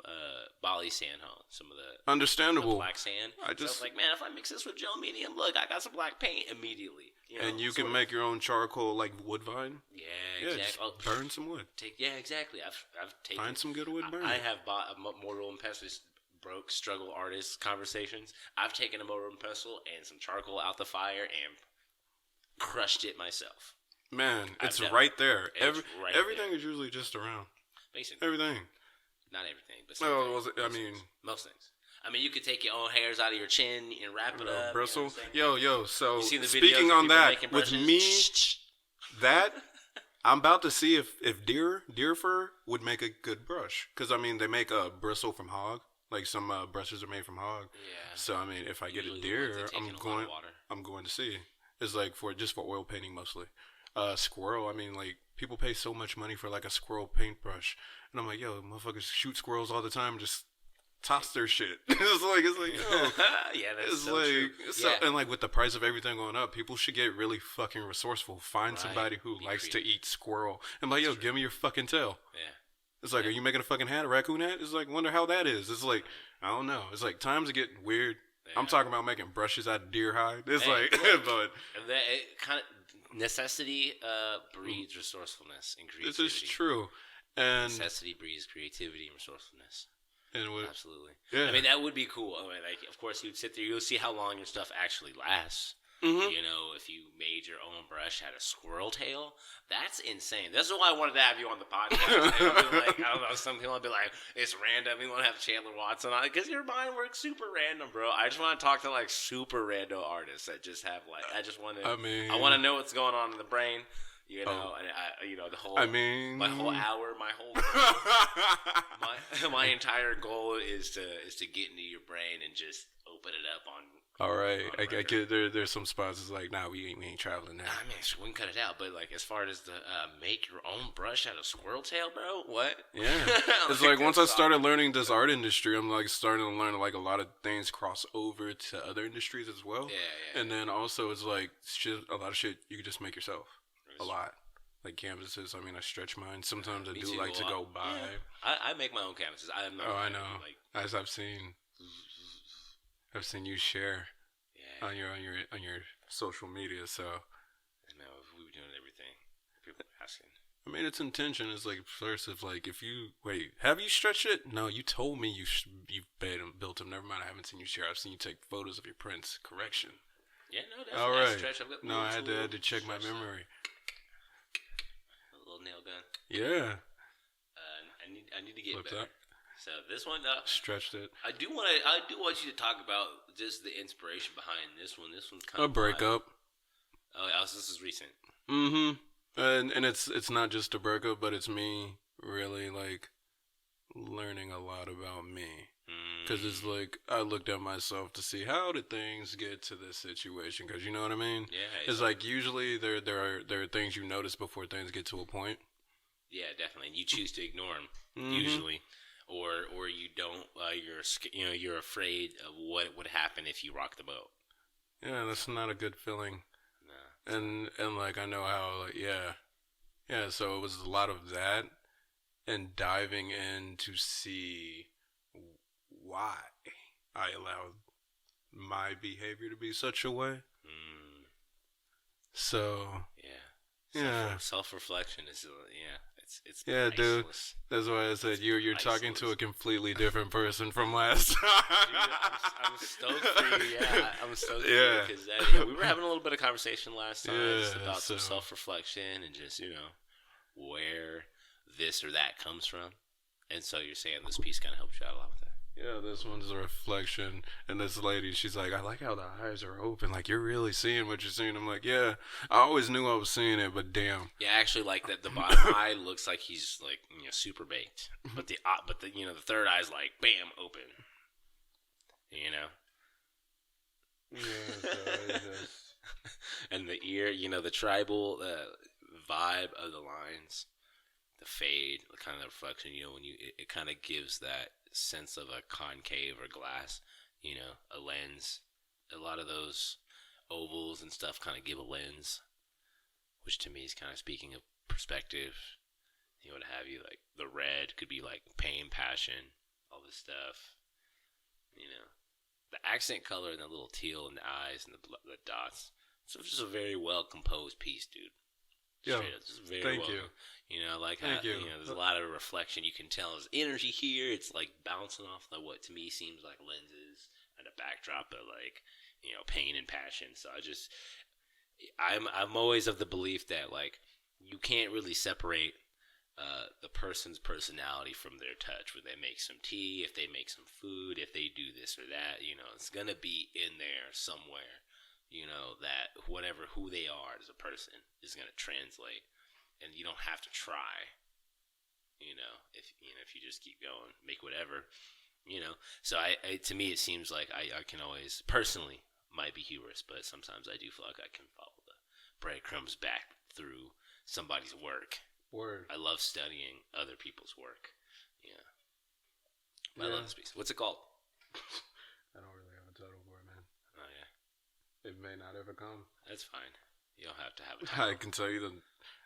Boley sand home. Some of the understandable the black sand. So I was like, man, if I mix this with gel medium, look, I got some black paint immediately. And you can make your own charcoal like woodbine. Yeah, exactly. Burn some wood. Exactly. I've taken. Find some good wood. Burn. I have bought a mortar and pestle. Broke struggle artist conversations. I've taken a mortar and pestle and some charcoal out the fire and crushed it myself. Man, it's right there. Everything is usually just around. Basically. Everything. Not everything, but most things. I mean, you could take your own hairs out of your chin and wrap it up. Bristle. Yo, so speaking on that, with me, I'm about to see if deer fur would make a good brush. Because, I mean, they make a bristle from hog. Like, some brushes are made from hog. Yeah. So, I mean, if I get a deer, I'm going to see. It's like for oil painting mostly. Squirrel, I mean, like, people pay so much money for, like, a squirrel paintbrush. And I'm like, yo, motherfuckers shoot squirrels all the time, just toss their shit. it's like, yo. Yeah, that's it's so like, true. So, and, like, with the price of everything going up, people should get really fucking resourceful. Find somebody who likes to eat squirrel. And, like, yo, give me your fucking tail. Yeah. It's like, are you making a fucking hat, a raccoon hat? It's like, wonder how that is. It's like, I don't know. It's like, times are getting weird. Yeah. I'm talking about making brushes out of deer hide. It's like, but. It kind of. Necessity breeds resourcefulness and creativity. This is true. And necessity breeds creativity and resourcefulness. Absolutely. Yeah. I mean, that would be cool. I mean, like, of course, you'd sit there. You'll see how long your stuff actually lasts. Mm-hmm. You know, if you made your own brush, had a squirrel tail, that's insane. That's why I wanted to have you on the podcast. Like, I don't know, some people will be like, it's random. We want to have Chandler Watson on it because your mind works super random, bro. I just want to talk to like super rando artists that just have like, I want to know what's going on in the brain. You know, and the whole. My whole hour, my entire goal is to get into your brain and just open it up on. All right, I get there's some spots it's like, nah, we ain't traveling now. I mean, we can cut it out, but like as far as the make your own brush out of squirrel tail, bro, what? Yeah, it's like once I started learning this art industry, I'm like starting to learn like a lot of things cross over to other industries as well. Yeah. And then also it's like a lot of shit you can just make yourself. A lot. canvases. I mean, I stretch mine. Sometimes I do too. like to go by. Yeah. I make my own canvases. I know. As I've seen you share on your social media. So I know we were doing everything. People are asking. I mean, its intention is first if if you have you stretched it? No, you told me you built them. Never mind, I haven't seen you share. I've seen you take photos of your prints. Correction. Yeah, no, that's all right. Stretch. I've got no, I had to check my memory. A little nail gun. Yeah. I need to get Flipped better. up. So this one, stretched it. I do want you to talk about just the inspiration behind this one. This one's kind of a breakup. Oh, this is recent. Mm-hmm. And it's not just a breakup, but it's me really learning a lot about me. Because it's I looked at myself to see how did things get to this situation. Because you know what I mean. Yeah. It's usually there are things you notice before things get to a point. Yeah, definitely. And you choose to ignore them usually, or you don't. You're afraid of what would happen if you rock the boat. Yeah, that's not a good feeling. No. And I know how yeah. So it was a lot of that, and diving in to see why I allowed my behavior to be such a way. So yeah. Self-reflection is it's yeah, priceless. dude. That's why I said you're talking to a completely different person from last time. Dude, I'm stoked for you. Yeah, I'm stoked for you because we were having a little bit of conversation last time about some self-reflection and just where this or that comes from. And so you're saying this piece kind of helped you out a lot with that. Yeah, this one's a reflection. And this lady, she's like, I like how the eyes are open. You're really seeing what you're seeing. I'm like, yeah, I always knew I was seeing it, but damn. Yeah, actually, the bottom eye looks like he's super baked, but the third eye's bam, open. Yeah. So just... And the ear, the tribal vibe of the lines, the fade, the kind of reflection. When it kind of gives that sense of a concave or glass, a lens. A lot of those ovals and stuff kind of give a lens, which to me is kind of speaking of perspective, what have you. The red could be pain, passion, all this stuff, the accent color and the little teal in the eyes and the dots. So it's just a very well composed piece, dude. Yeah, thank you. Thank you. There's a lot of reflection. You can tell there's energy here. It's bouncing off what to me seems like lenses and a backdrop of pain and passion. So I'm always of the belief that you can't really separate the person's personality from their touch. When they make some tea, if they make some food, if they do this or that, it's gonna be in there somewhere. That who they are as a person is going to translate, and you don't have to try, if you just keep going, make whatever, so to me, it seems like I can always, personally, might be hubris, but sometimes I do feel like I can follow the breadcrumbs back through somebody's work. Word. I love studying other people's work. I love this piece. What's it called? I don't really have a title for it, man. Oh, yeah. It may not ever come. That's fine. You don't have to have a title. I can tell you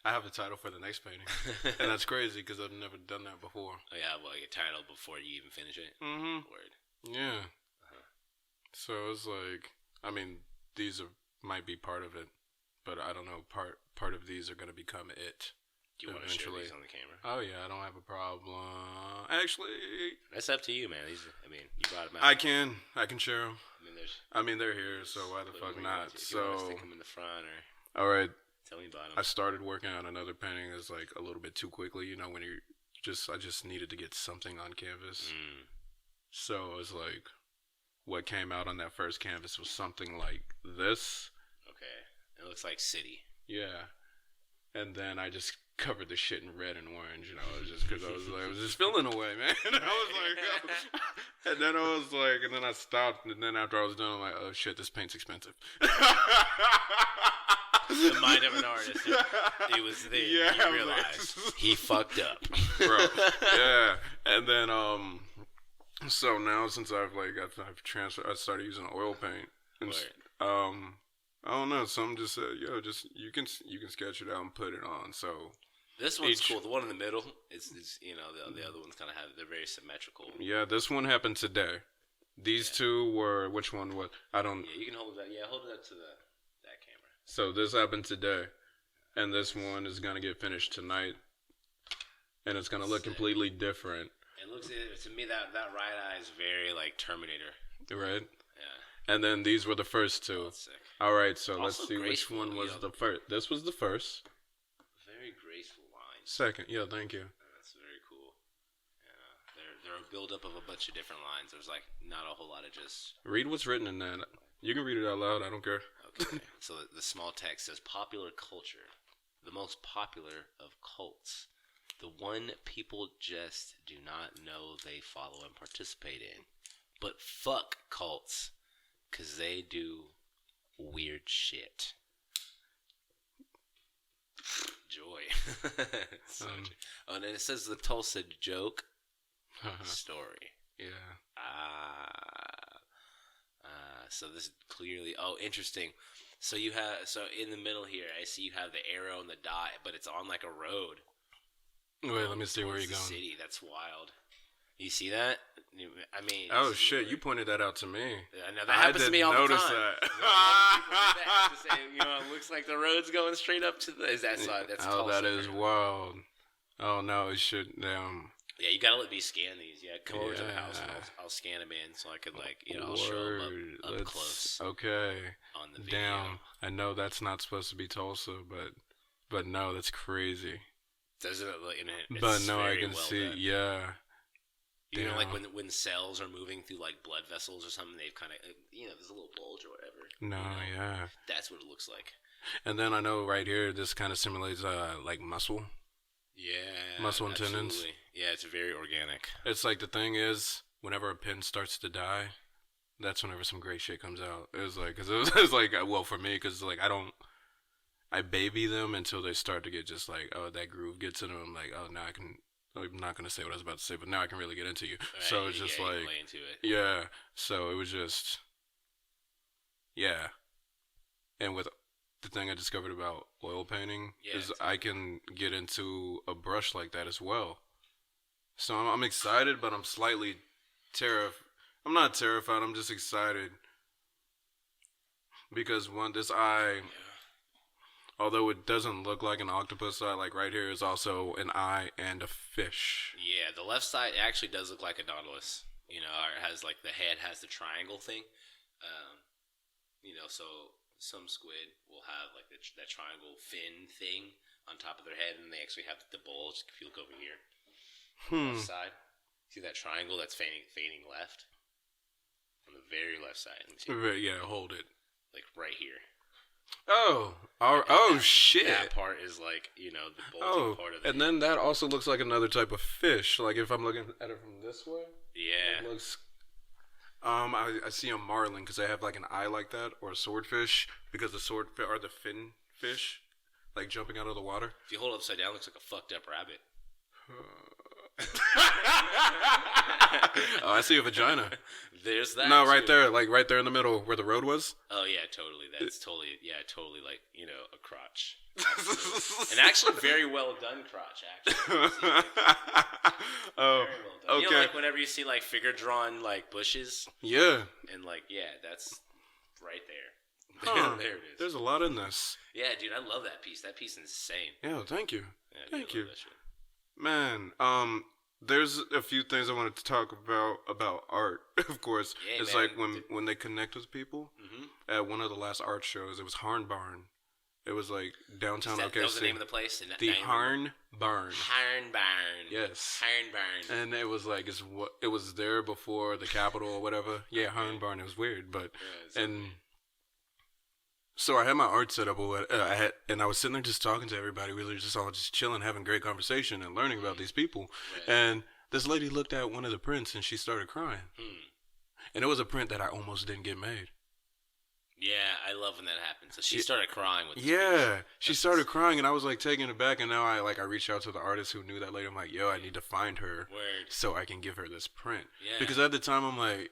I have a title for the next painting. And that's crazy because I've never done that before. Oh, yeah, a title before you even finish it? Mm-hmm. Word. Yeah. So it's these might be part of it, but I don't know. Part of these are going to become it. Do you want to show these on the camera? Oh, yeah, I don't have a problem. Actually... That's up to you, man. You brought them out. I can share them. They're here, so why the fuck not? If you want to stick them in the front or... All right. Tell me about them. I started working on another painting that's a little bit too quickly, when I just needed to get something on canvas. So it's what came out on that first canvas was something like this. Okay. It looks like city. Yeah. And then I just covered the shit in red and orange, just because I was just feeling away, man. And and then I stopped, and then after I was done, I'm like, oh shit, this paint's expensive. The mind of an artist. It was there. Yeah, he realized he fucked up, bro. Yeah, and then so now since I've transferred, I started using oil paint. And, I don't know. Some just said, "Yo, just you can sketch it out and put it on." So this one's cool. The one in the middle is you know the other ones kind of they're very symmetrical. Yeah, this one happened today. These two were which one was I don't. Yeah, you can hold that. Yeah, hold it up to that camera. So this happened today, and this one is gonna get finished tonight, and it's gonna look completely different. It looks to me that right eye is very like Terminator. Right. Yeah. And then these were the first two. Oh, that's sick. All right, so Also let's see which one was the first. This was the first. Very graceful lines. Second, yeah, thank you. That's very cool. Yeah, they're a buildup of a bunch of different lines. There's like not a whole lot of just. Read what's written in that. You can read it out loud. I don't care. Okay. So the small text says popular culture, the most popular of cults, the one people just do not know they follow and participate in. But fuck cults, 'cause they do weird shit. Joy. And then it says the Tulsa joke story. Yeah. So this is clearly interesting. So in the middle here, I see you have the arrow and the dot, but it's on like a road. Wait, let me see where you're going. City, that's wild. You see that? I mean, oh shit! You pointed that out to me. I know that happens to me all the time. Notice that. To say, it looks like the road's going straight up to the. That's oh, that is wild. Oh no, it should. Yeah, you gotta let me scan these. Yeah, come over to the house and I'll scan them in so I could I'll show them up close. Okay. On the video. Damn, I know that's not supposed to be Tulsa, but no, that's crazy. Doesn't it? But no, I can see. Done. Yeah. You know, like when cells are moving through like blood vessels or something, they've kind of there's a little bulge or whatever. No, yeah. That's what it looks like. And then I know right here, this kind of simulates like muscle. Yeah. Muscle and tendons. Yeah, it's very organic. It's like the thing is, whenever a pin starts to die, that's whenever some great shit comes out. It was like, cause it was like, well, for me, cause like I baby them until they start to get just like, oh, that groove gets in them. I'm like, oh, now I can. I'm not gonna say what I was about to say, but now I can really get into you. Right, so it's just like, play into it. Yeah. So it was just, yeah. And with the thing I discovered about oil painting is I can get into a brush like that as well. So I'm excited, but I'm slightly terrified. I'm not terrified. I'm just excited because this eye, although it doesn't look like an octopus eye, like right here is also an eye and a fish. Yeah, the left side actually does look like a nautilus. It has like the head has the triangle thing. So some squid will have like that triangle fin thing on top of their head, and they actually have the bulge. If you look over here, left side, see that triangle that's fading left on the very left side. Yeah, hold it. Like right here. Shit. That part is like, the bulging part of it. And then that also looks like another type of fish. Like if I'm looking at it from this way. Yeah. It looks. I see a marlin because they have like an eye like that, or a swordfish because the swordfish are the fin fish, like jumping out of the water. If you hold it upside down, it looks like a fucked up rabbit. Oh, I see a vagina. There's that. No, right there, like right there in the middle where the road was. Oh yeah, totally. That's totally like a crotch. An actually very well done crotch, actually. Oh, very well done. Okay. Like whenever you see like figure drawn like bushes. Yeah. And like that's right there. Huh. There it is. There's a lot in this. Yeah, dude, I love that piece. That piece is insane. Yeah, thank you. Yeah, thank you. Man, there's a few things I wanted to talk about art. Of course, yeah, it's man. like when they connect with people. Mm-hmm. At one of the last art shows, it was Harn Barn. It was like downtown OKC. That was the name of the place? The Harn Barn. Harn Barn. Yes. Harn Barn. And it was like it was there before the Capitol or whatever. Yeah, Harn Barn. It was weird, but so I had my art set up, and I was sitting there just talking to everybody. We were just all just chilling, having great conversation, and learning about these people. Right. And this lady looked at one of the prints, and she started crying. And it was a print that I almost didn't get made. Yeah, I love when that happens. So she started crying with this piece. She started crying, and I was like taken aback. And now I reached out to the artist who knew that lady. I'm like, yo, I need to find her so I can give her this print. Yeah. Because at the time, I'm like,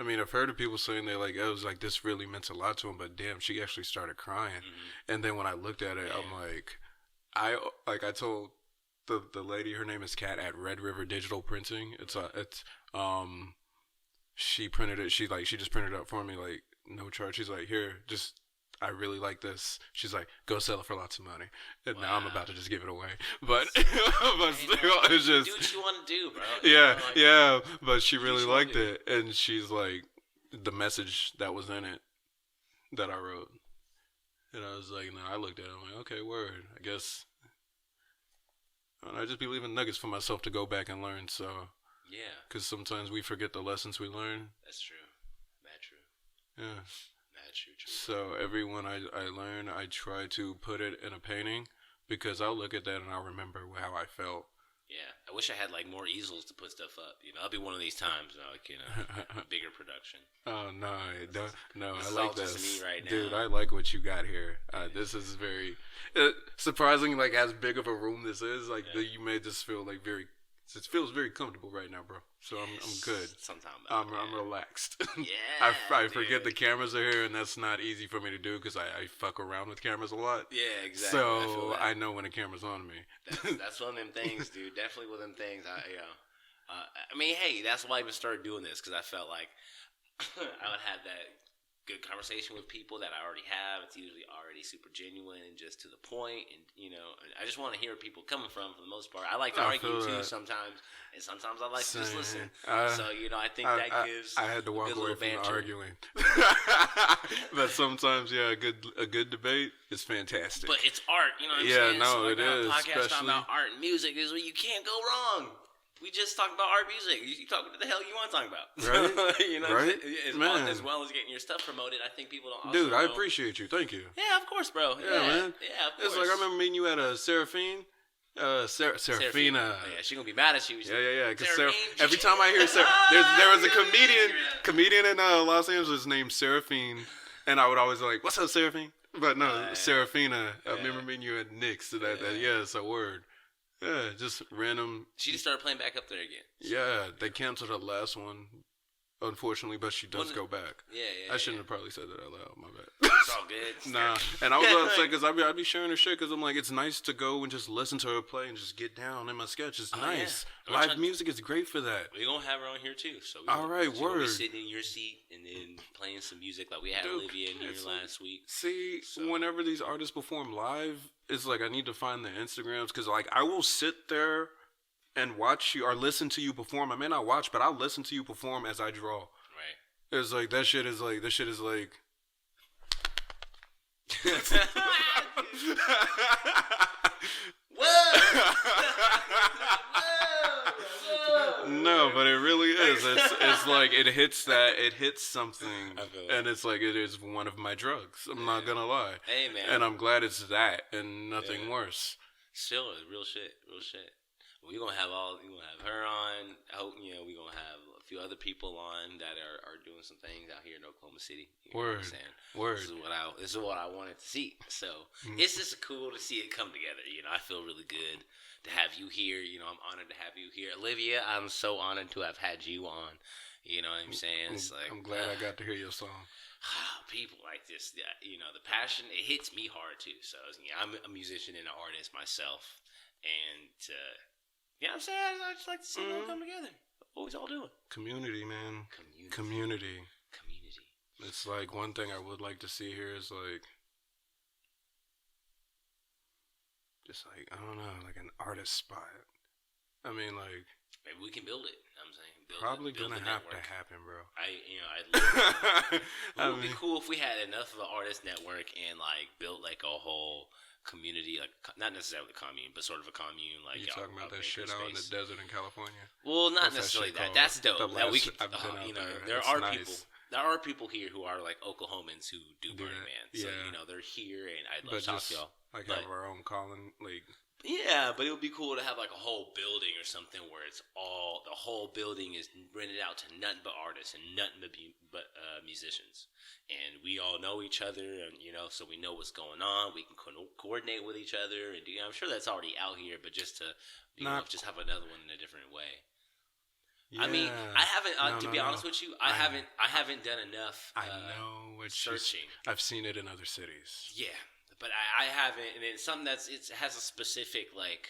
I mean, I've heard of people saying they like, it was like, this really meant a lot to him, but damn, she actually started crying. And then when I looked at it, I'm like, I told the lady, her name is Kat at Red River Digital Printing. She printed it. She just printed it up for me, like, no charge. She's like, here, just, I really like this. She's like, go sell it for lots of money. And now I'm about to just give it away. But, but still, it's just. Do what you want to do, bro. Yeah. But she really liked it. And she's like, the message that was in it that I wrote. And I was like, no, I looked at it. I'm like, okay, word. I guess. And I just be leaving nuggets for myself to go back and learn. So. Yeah. Because sometimes we forget the lessons we learn. That's true. Mad true. Yeah. Mad true. So everyone I learn, I try to put it in a painting because I'll look at that and I'll remember how I felt. Yeah. I wish I had like more easels to put stuff up. You know, I'll be one of these times, like, you know, bigger production. Oh, no. I All like just this. me right now. Dude, I like what you got here. This is very surprising, like as big of a room this is. Like you made this feel like very. It feels very comfortable right now, bro. So I'm good. Sometimes I'm relaxed. Yeah. I forget the cameras are here, and that's not easy for me to do because I fuck around with cameras a lot. Yeah, exactly. So I know when the camera's on me. That's one of them things, dude. Definitely one of them things. I mean, hey, that's why I even started doing this because I felt like I would have that good conversation with people that I already have. It's usually already super genuine and just to the point, and you know, I just want to hear where people coming from for the most part. I like to argue too sometimes, and sometimes I like to just listen. So you know, I think that gives. I had to walk away from banter. arguing, but sometimes, yeah, a good debate is fantastic. But it's art, you know what I'm saying? Yeah, no, so it is. Podcast talking about art and music is where you can't go wrong. We just talked about art music. You talk what the hell you want to talk about. Right? You know, right? As well as getting your stuff promoted, I think people don't. Dude, I appreciate you. Thank you. Yeah, of course, bro. Yeah, man. Yeah, of course. It's like I remember meeting you at a Seraphine. Serafina. Yeah, she's gonna be mad at you. Yeah. Because every time I hear there was a comedian in Los Angeles named Seraphine, and I would always like, "What's up, Seraphine?" But no, Serafina. I remember meeting you at Nick's. It's a word. Yeah, just random. She just started playing back up there again. Yeah, they canceled her last one, unfortunately, but she does go back. Yeah. I shouldn't have probably said that out loud. My bad. It's all good. Nah, and I was upset because I'd be sharing her shit because I'm like, it's nice to go and just listen to her play and just get down in my sketch. It's nice. Yeah. Live music is great for that. We're gonna have her on here too. So all right, word. Be sitting in your seat and then playing some music like we had Olivia in here last week. See, whenever these artists perform live, it's like I need to find the Instagrams because like I will sit there and watch you or listen to you perform. I may not watch, but I'll listen to you perform as I draw. Right. It's like this shit is like. No, but it really is. It's like it hits something, and it's like it is one of my drugs. I'm not gonna lie. Hey man, and I'm glad it's that and nothing worse. Still, real shit. We're gonna have her on. I hope we're gonna have a few other people on that are doing some things out here in Oklahoma City. Word. This is what I wanted to see. So it's just cool to see it come together. I feel really good to have you here. I'm honored to have you here, Olivia. I'm so honored to have had you on. You know what I'm saying? It's like I'm glad I got to hear your song. People like this, the passion, it hits me hard too. So I'm a musician and an artist myself, and I'm saying I just like to see them come together. What we all doing? Community, man. Community. It's like one thing I would like to see here is like, just like I don't know, like an artist spot. I mean, like maybe we can build it. I'm saying probably gonna have to happen, bro. It would be cool if we had enough of an artist network and like built like a whole community, like not necessarily a commune, but sort of a commune. Like you talking about that shit out in the desert in California? Well, not necessarily that. That's dope. We can, there are people here who are like Oklahomans who do Burning Man. So they're here, and I'd love to talk to y'all. Like have our own calling league. Yeah, but it would be cool to have like a whole building or something where it's all the whole building is rented out to nothing but artists and nothing but musicians, and we all know each other, and so we know what's going on. We can coordinate with each other, and I'm sure that's already out here, but just to just have another one in a different way. Yeah. I mean, I haven't. To be honest with you, I haven't done enough. I know what searching. I've seen it in other cities. Yeah, but I haven't, and it's something it has a specific like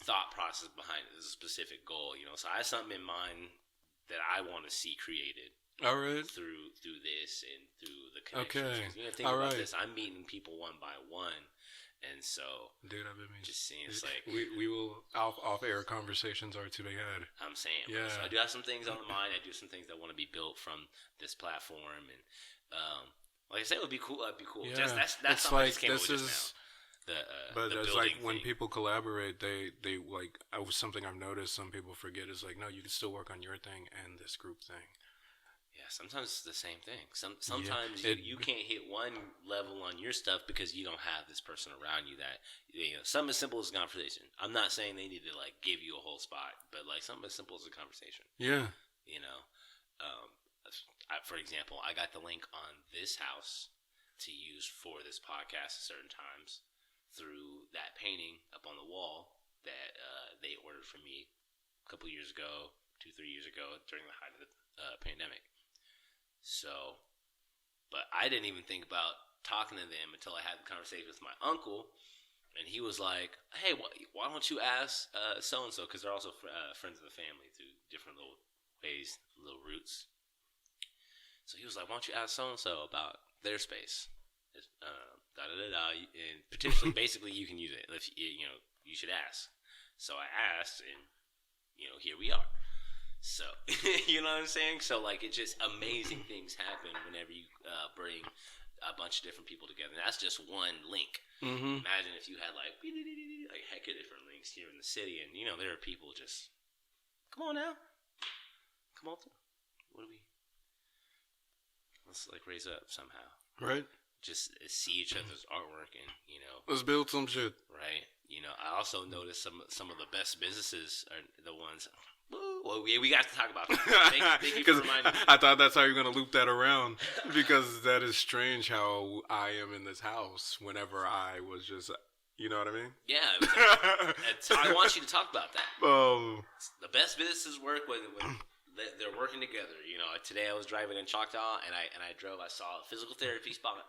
thought process behind it. There's a specific goal, So I have something in mind that I want to see created. All right. Through this and through the connections. Okay. Think about this. I'm meeting people one by one, and so dude, I've been just seems like we will off air conversations are to be had. I'm saying, yeah. So I do have some things on the mind. I do some things that want to be built from this platform, and like I said, it would be cool. That'd be cool. Yeah. That's something I just came up with just now. But the it's like when thing. people collaborate, they like something I've noticed. Some people forget is like, no, you can still work on your thing and this group thing. Yeah, sometimes it's the same thing. Sometimes you can't hit one level on your stuff because you don't have this person around you that something as simple as a conversation. I'm not saying they need to like give you a whole spot, but like something as simple as a conversation. Yeah. For example, I got the link on this house to use for this podcast at certain times through that painting up on the wall that they ordered from me a couple years ago, 2-3 years ago during the height of the pandemic. So, but I didn't even think about talking to them until I had the conversation with my uncle, and he was like, "Hey, why don't you ask so-and-so," because they're also friends of the family through different little ways, little roots. So he was like, "Why don't you ask so-and-so about their space? And potentially, basically, you can use it. If you should ask." So I asked, and here we are. So, you know what I'm saying? So, like, it's just amazing things happen whenever you bring a bunch of different people together. And that's just one link. Mm-hmm. Imagine if you had, like heck of different links here in the city. And, there are people just, come on now. Come on through. Let's, like, raise up somehow. Right. Just see each other's artwork and, let's build some shit. Right. I also noticed some of the best businesses are the ones... Well, we got to talk about that. Thank you for reminding me. I thought that's how you're going to loop that around, because that is strange how I am in this house whenever I was just, you know what I mean? Yeah. I want you to talk about that. The best businesses work when they're working together. Today I was driving in Choctaw, and I saw a physical therapy spot,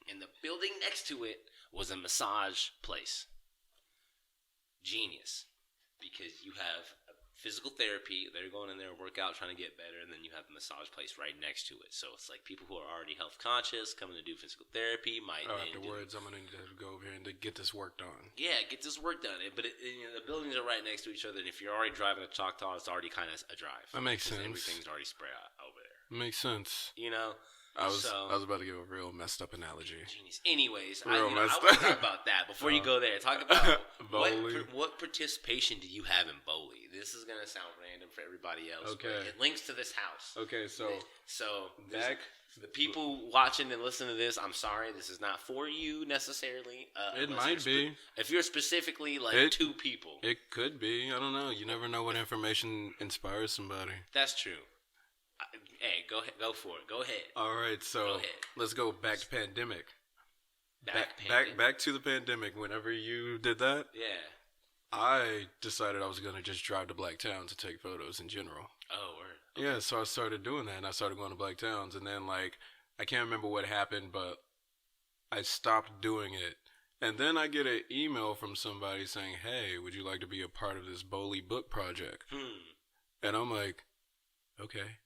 and the building next to it was a massage place. Genius. Because you have physical therapy, they're going in there, work out, trying to get better, and then you have the massage place right next to it. So it's like people who are already health conscious coming to do physical therapy might. Afterwards, I'm gonna need to go over here and get this work done. Yeah, get this work done. But the buildings are right next to each other, and if you're already driving to Choctaw, it's already kind of a drive. That makes sense. Everything's already spread out over there. Makes sense. I was about to give a real messed up analogy. Genius. Anyways, I want to talk about that before you go there. Talk about what participation do you have in Boley? This is gonna sound random for everybody else. Okay. But it links to this house. Okay, so the people watching and listening to this, I'm sorry, this is not for you necessarily. It might be. If you're specifically like two people, it could be. I don't know. You never know what information inspires somebody. That's true. Hey, go ahead. Go for it. Go ahead. All right, so let's go back to pandemic. Back to the pandemic. Whenever you did that, I decided I was gonna just drive to Black Town to take photos in general. Oh, word. Okay. Yeah, so I started doing that, and I started going to Black Towns, and then I can't remember what happened, but I stopped doing it, and then I get an email from somebody saying, "Hey, would you like to be a part of this Boley book project?" And I'm like, okay.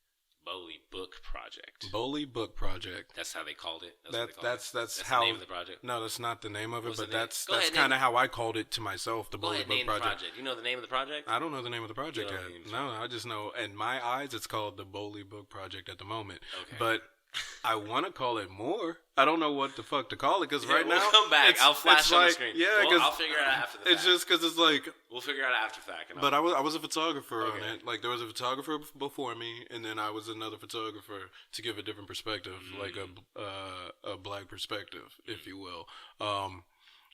Boley Book Project. Boley Book Project. That's how they called it. That's how. The name of the project. No, that's not the name of it, but that's kind of how I called it to myself. The Boley Book Project. You know the name of the project? I don't know the name of the project yet. No, I just know in my eyes it's called the Boley Book Project at the moment. Okay. But I want to call it more. I don't know what the fuck to call it because right now. Come back. I'll flash on the screen. Yeah, because I'll figure it out after the fact. It's just because it's like we'll figure it out after the fact. But I was a photographer on it. Like there was a photographer before me, and then I was another photographer to give a different perspective, like a black perspective, if you will.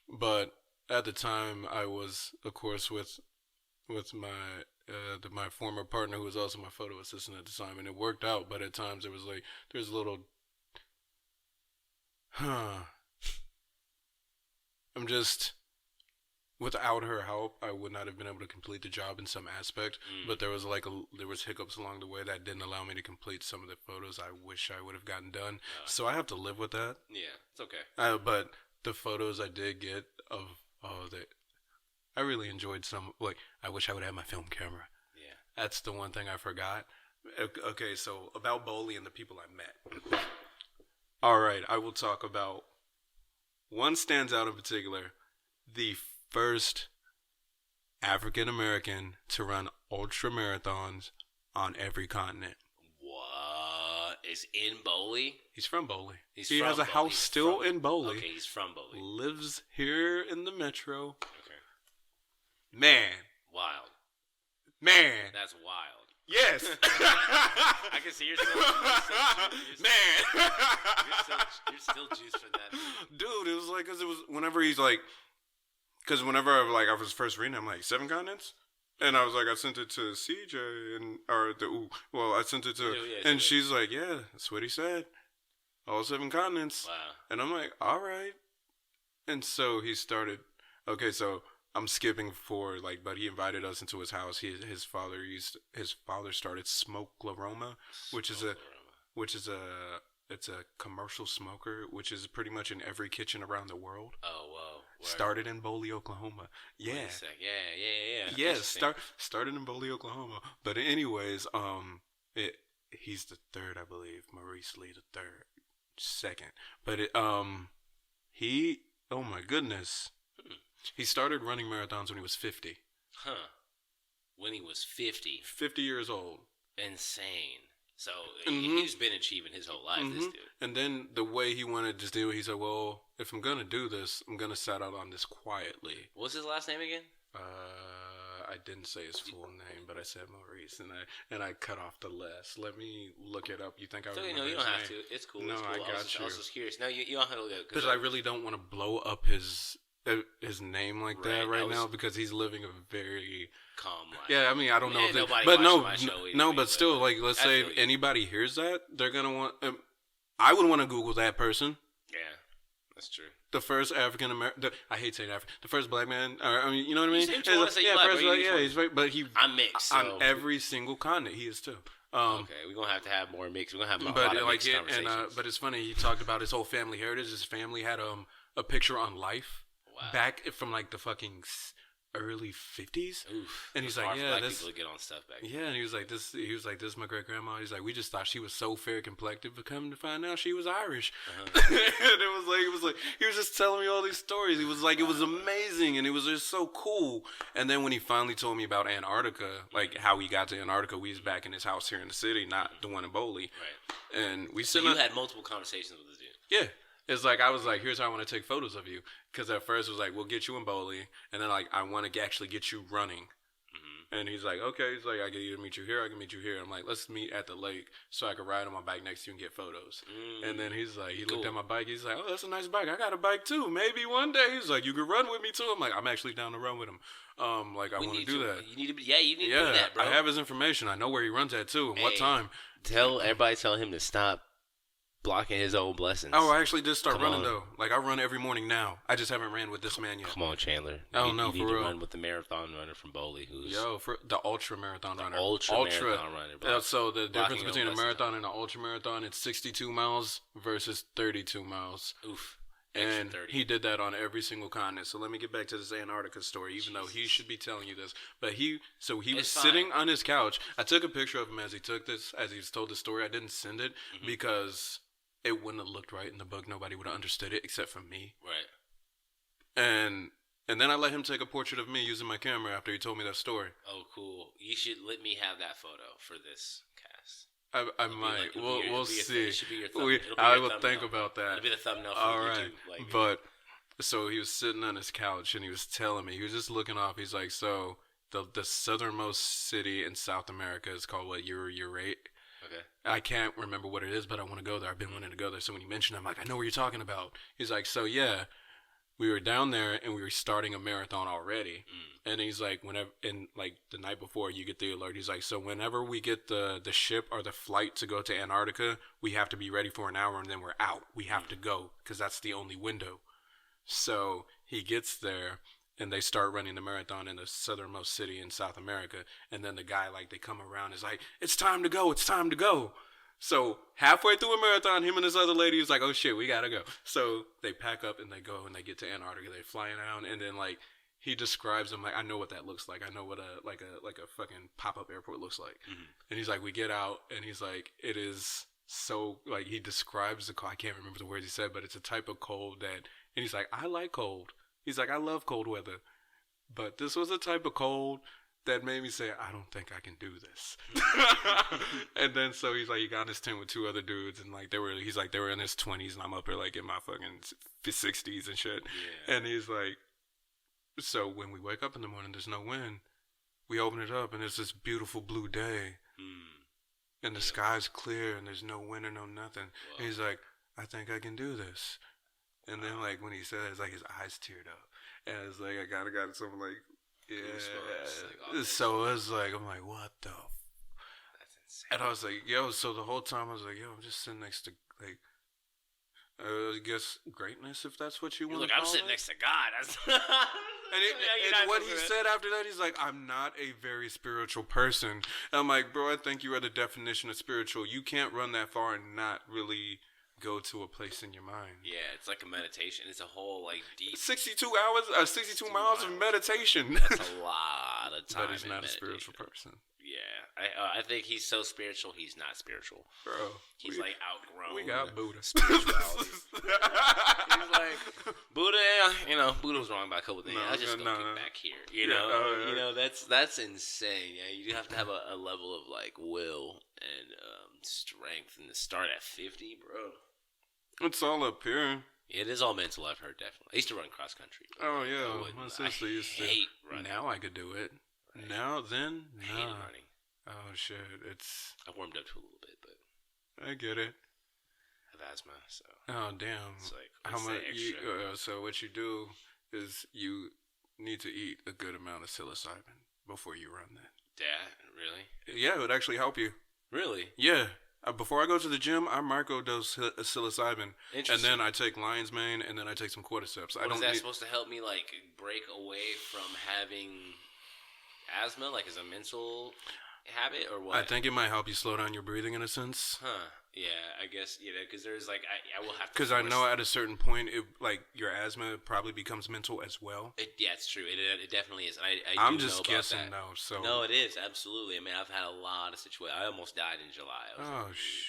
But at the time, I was, of course, with my former partner, who was also my photo assistant at the time, and it worked out. But at times, it was like there's a little, I'm just without her help, I would not have been able to complete the job in some aspect. But there was there was hiccups along the way that didn't allow me to complete some of the photos I wish I would have gotten done. So I have to live with that. Yeah, it's okay. But the photos I did get of I really enjoyed some. Like, I wish I would have my film camera. Yeah, that's the one thing I forgot. Okay, so about Boley and the people I met. All right, I will talk about one stands out in particular. The first African American to run ultra marathons on every continent. What? Is in Boley? He's from Boley. He has a house still in Boley. Okay, he's from Boley. Lives here in the metro. Okay. Man. Wild. Man. That's wild. Yes. I can see you're still juiced for that. Dude, it was like, because it was whenever he's like, because whenever I was first reading, I'm like, 7 continents? And I was like, I sent it to CJ, I sent it to, and she's like, yeah, that's what he said. All 7 continents. Wow. And I'm like, all right. And so he started, okay, so I'm skipping forward, but he invited us into his house. His father started Smoke Aroma, which is a commercial smoker, which is pretty much in every kitchen around the world. Oh, whoa. Word. Started in Boley, Oklahoma. Yeah. Wait a sec. Yeah. Yeah, started in Boley, Oklahoma. But anyways, he's the third, I believe. Maurice Lee the third. Second. But oh my goodness. He started running marathons when he was 50. Huh. When he was 50. 50 years old. Insane. So he's been achieving his whole life, this dude. And then the way he wanted to do it, he said, well, if I'm going to do this, I'm going to set out on this quietly. What's his last name again? I didn't say his full name, but I said Maurice, and I cut off the less. Let me look it up. You think I would remember No, you his don't name? have to. It's cool. No, it's cool. I got you. I was just curious. No, you don't have to look it up. Because I really don't want to blow up his name like that right now, because he's living a very calm life. Yeah, I mean, I don't know if but still, let's say if anybody hears that, they're gonna want. I would want to Google that person. Yeah, that's true. The first African American. I hate saying African. The first black man. I mean, you know what I mean? He's right, but I'm mixed on every single continent. He is too. Okay, we're gonna have to have more mix. We're gonna have a lot of mixed conversations. But it's funny. He talked about his whole family heritage. His family had a picture on Life. Wow. Back from the fucking early 50s. Oof. And he's like, yeah, this people to get on stuff back then. Yeah, and he was like, this is my great grandma. He's like, we just thought she was so fair complected, but come to find out she was Irish. And it was like he was just telling me all these stories. He was like, it was amazing, and it was just so cool. And then when he finally told me about Antarctica, how he got to Antarctica, we was back in his house here in the city, not the one in Boley. Right. And we had multiple conversations with this dude. Yeah. It's I was like, here's how I want to take photos of you. Because at first it was we'll get you in Boley. And then I want to actually get you running. Mm-hmm. And he's like, okay. He's like, I can either meet you here, I can meet you here. I'm like, let's meet at the lake so I can ride on my bike next to you and get photos. Mm-hmm. And then he's like, he looked at my bike. He's like, oh, that's a nice bike. I got a bike too. Maybe one day. He's like, you can run with me too. I'm like, I'm actually down to run with him. I want to do that. You need to do that, bro. I have his information. I know where he runs at too and what time. Tell him to stop blocking his own blessings. Oh, I actually did start running though. I run every morning now. I just haven't ran with this man yet. Come on, Chandler. You need to run with the marathon runner from Boley, for the ultra marathon runner. Marathon runner, bro. So the difference between a marathon and an ultra marathon, it's 62 miles versus 32 miles. Oof. And he did that on every single continent. So let me get back to this Antarctica story, even though he should be telling you this. But he was sitting on his couch. I took a picture of him as he told the story. I didn't send it because it wouldn't have looked right in the book. Nobody would have understood it except for me. Right. And then I let him take a portrait of me using my camera after he told me that story. Oh, cool. You should let me have that photo for this cast. I might. We'll see. It should be your I will think about that. It'll be the thumbnail for YouTube. Right. But so he was sitting on his couch and he was telling me, he was just looking off. He's like, so the southernmost city in South America is called what? Urate. Okay. I can't remember what it is, but I want to go there. I've been wanting to go there. So when he mentioned it, I'm like, I know what you're talking about. He's like, so yeah, we were down there and we were starting a marathon already. And he's like, the night before you get the alert, he's like, so whenever we get the ship or the flight to go to Antarctica, we have to be ready for an hour and then we're out. We have to go because that's the only window. So he gets there and they start running the marathon in the southernmost city in South America. And then the guy, like, they come around, is like, it's time to go, it's time to go. So halfway through a marathon, him and this other lady is like, oh shit, we gotta go. So they pack up and they go and they get to Antarctica. They fly down, and then like he describes them like, I know what that looks like. I know what a fucking pop-up airport looks like. Mm-hmm. And he's like, we get out, and he's like, it is so, like, he describes the cold. I can't remember the words he said, but it's a type of cold that, and he's like, I like cold. He's like, I love cold weather, but this was a type of cold that made me say, I don't think I can do this. And then so he's like, he got in his tent with two other dudes, and like they were in his 20s, and I'm up here like in my fucking 60s and shit. Yeah. And he's like, so when we wake up in the morning, there's no wind. We open it up, and it's this beautiful blue day, and the sky's clear, and there's no wind or no nothing. Whoa. And he's like, I think I can do this. And then like when he said it, it's like his eyes teared up, and it's like I got something like. Yeah, like, so it was like, I'm like, what the? That's insane. And I was like, yo, so the whole time I was like, yo, I'm just sitting next to, like, I guess greatness, if that's what you want. Look, I'm sitting next to God. And what he said after that, he's like, I'm not a very spiritual person. And I'm like, bro, I think you are the definition of spiritual. You can't run that far and not really go to a place in your mind. Yeah, it's like a meditation. It's a whole like deep 62 miles of meditation. That's a lot of time. But he's not a spiritual person. Yeah, I think he's so spiritual. He's not spiritual, bro. He's like outgrown. We got Buddha spirituality. He's like Buddha. You know, Buddha was wrong about a couple things. I just don't get back here. You know, that's insane. Yeah, you have to have a level of like will and strength, and to start at 50, bro. It's all up here. It is all mental. I've heard definitely. I used to run cross country. Oh yeah, my sister used to. Hate running. Now I could do it. Right. Now then, I hated running. Oh shit, it's. I warmed up to a little bit, but I get it. I have asthma, so. Oh damn! It's like, how much? So what you do is you need to eat a good amount of psilocybin before you run that. Yeah, really? Yeah, it would actually help you. Really? Yeah. Before I go to the gym, I microdose psilocybin, and then I take lion's mane, and then I take some cordyceps. Is that supposed to help me like break away from having asthma, like as a mental habit, or what? I think it might help you slow down your breathing in a sense. Huh. Yeah, I guess, because there's like, I will have to. Because I know at a certain point, like your asthma probably becomes mental as well. Yeah, it's true. It definitely is. I'm just guessing though. So no, it is absolutely. I mean, I've had a lot of situations. I almost died in July.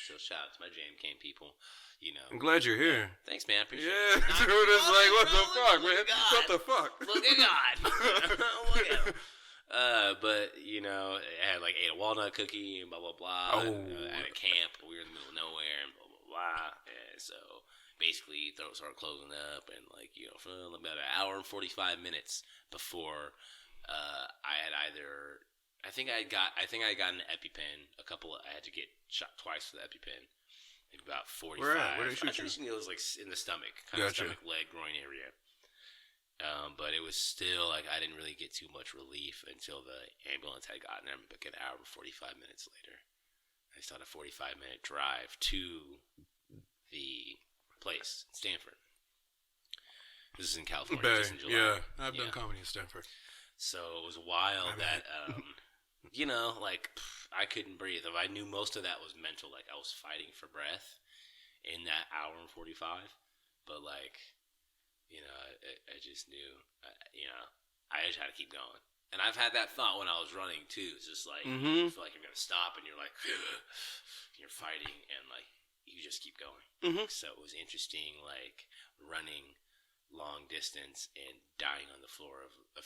So shout out to my Jam Cane people. You know, I'm glad you're here. Thanks, man. I appreciate it. Yeah, dude, it's like, what the fuck, man? What the fuck? Look at God. Look at him. But I had like ate a walnut cookie and blah blah blah. At a camp, we were in the middle of nowhere and blah blah blah. And so basically, throat started closing up, and like for about an hour and 45 minutes before I had I think I got an EpiPen. I had to get shot twice for the EpiPen. Like about 45. Where did you shoot you? It was like in the stomach, kind of stomach, leg, groin area. But it was still like I didn't really get too much relief until the ambulance had gotten there. Like an hour and 45 minutes later, I started a 45-minute drive to the place in Stanford. This is in California. Just in July. Yeah, I've done comedy in Stanford. So it was wild that like I couldn't breathe. I knew most of that was mental. Like I was fighting for breath in that hour and 45, but like. I just knew, I just had to keep going. And I've had that thought when I was running, too. It's just like, you feel like you're going to stop, and you're like, you're fighting, and, like, you just keep going. Mm-hmm. So it was interesting, like, running long distance and dying on the floor of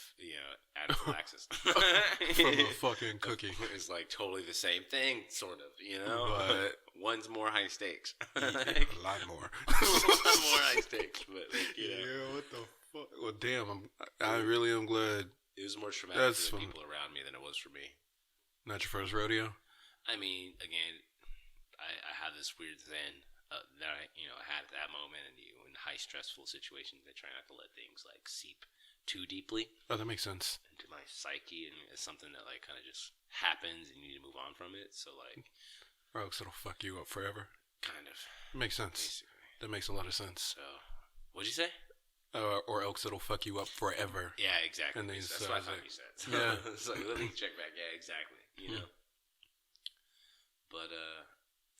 anaphylaxis. From a fucking cookie. It's like totally the same thing, sort of, But one's more high stakes. A lot more. A lot more high stakes, but Yeah, what the fuck? Well, damn, I really am glad. It was more traumatic for the people around me than it was for me. Not your first rodeo? I mean, again, I have this weird zen that I had at that moment, and in high stressful situations, I try not to let things like seep too deeply. Oh, that makes sense. Into my psyche, and it's something that like kind of just happens, and you need to move on from it. So like, or else it'll fuck you up forever. Kind of. Makes sense. Basically. That makes a lot of sense. So, what'd you say? or else it'll fuck you up forever. Yeah, exactly. And then that's what I thought you said. So, yeah. So let me check back. Yeah, exactly. You know. But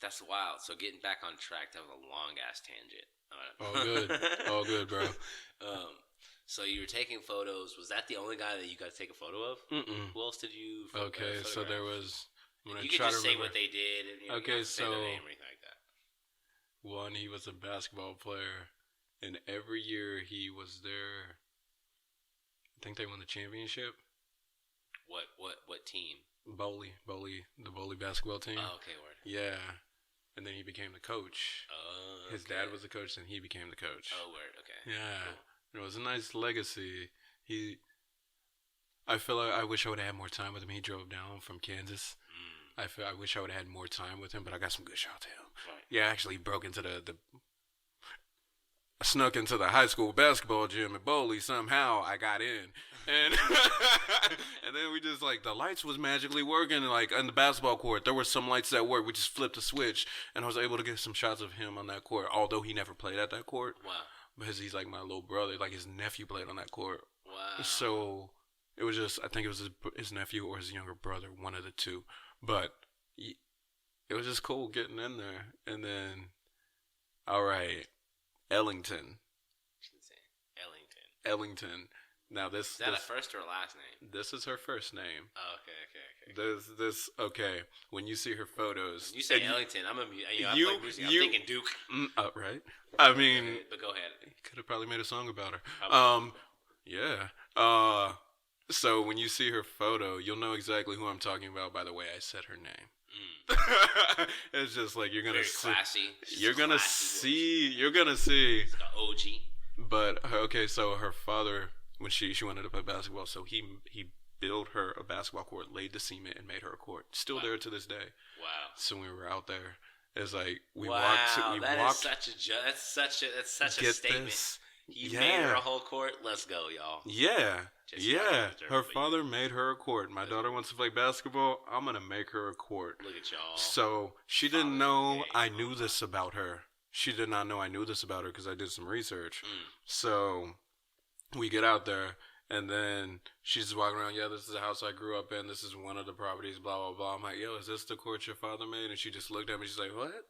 that's wild. So getting back on track, that was a long ass tangent. All good, bro. So you were taking photos. Was that the only guy that you got to take a photo of? Mm-mm. Who else did you? Okay, so there was. You could just say what they did. And, okay, so say their name or anything like that. One, he was a basketball player, and every year he was there. I think they won the championship. What team? Boley, the Boley basketball team. Oh, okay, word. Yeah, and then he became the coach. Oh, his dad was the coach, and he became the coach. Oh, word. Okay. Yeah, cool. It was a nice legacy. I feel like I wish I would have had more time with him. He drove down from Kansas. I wish I would have had more time with him, but I got some good shots of him. Right. Yeah, actually broke into snuck into the high school basketball gym at Boley. Somehow I got in, and and then we just the lights was magically working. On the basketball court, there were some lights that worked. We just flipped a switch, and I was able to get some shots of him on that court. Although he never played at that court. Wow. Because he's like my little brother. Like his nephew played on that court. Wow. So it was just I think it was his nephew or his younger brother, one of the two. But it was just cool getting in there. And then, all right, Ellington. Ellington. Now this is that a first or a last name? This is her first name. Oh, okay. Okay. When you see her photos, when you say Ellington, I play music. I'm thinking Duke. Right. I mean, but go ahead. You could have probably made a song about her. Yeah. So when you see her photo, you'll know exactly who I'm talking about by the way I said her name. It's just you're gonna see. Classy. You're gonna see. It's the OG. But okay, so her father, when she wanted to play basketball, so he built her a basketball court, laid the cement, and made her a court. Still there to this day. Wow. So when we were out there, it's we walked. That's such a statement. This. He made her a whole court. Let's go, y'all. Yeah. Her father made her a court. My daughter wants to play basketball. I'm going to make her a court. Look at y'all. So she didn't know I knew this about her. She did not know I knew this about her because I did some research. So we get out there, and then she's just walking around. Yeah, this is the house I grew up in. This is one of the properties, blah, blah, blah. I'm like, yo, is this the court your father made? And she just looked at me. She's like, what?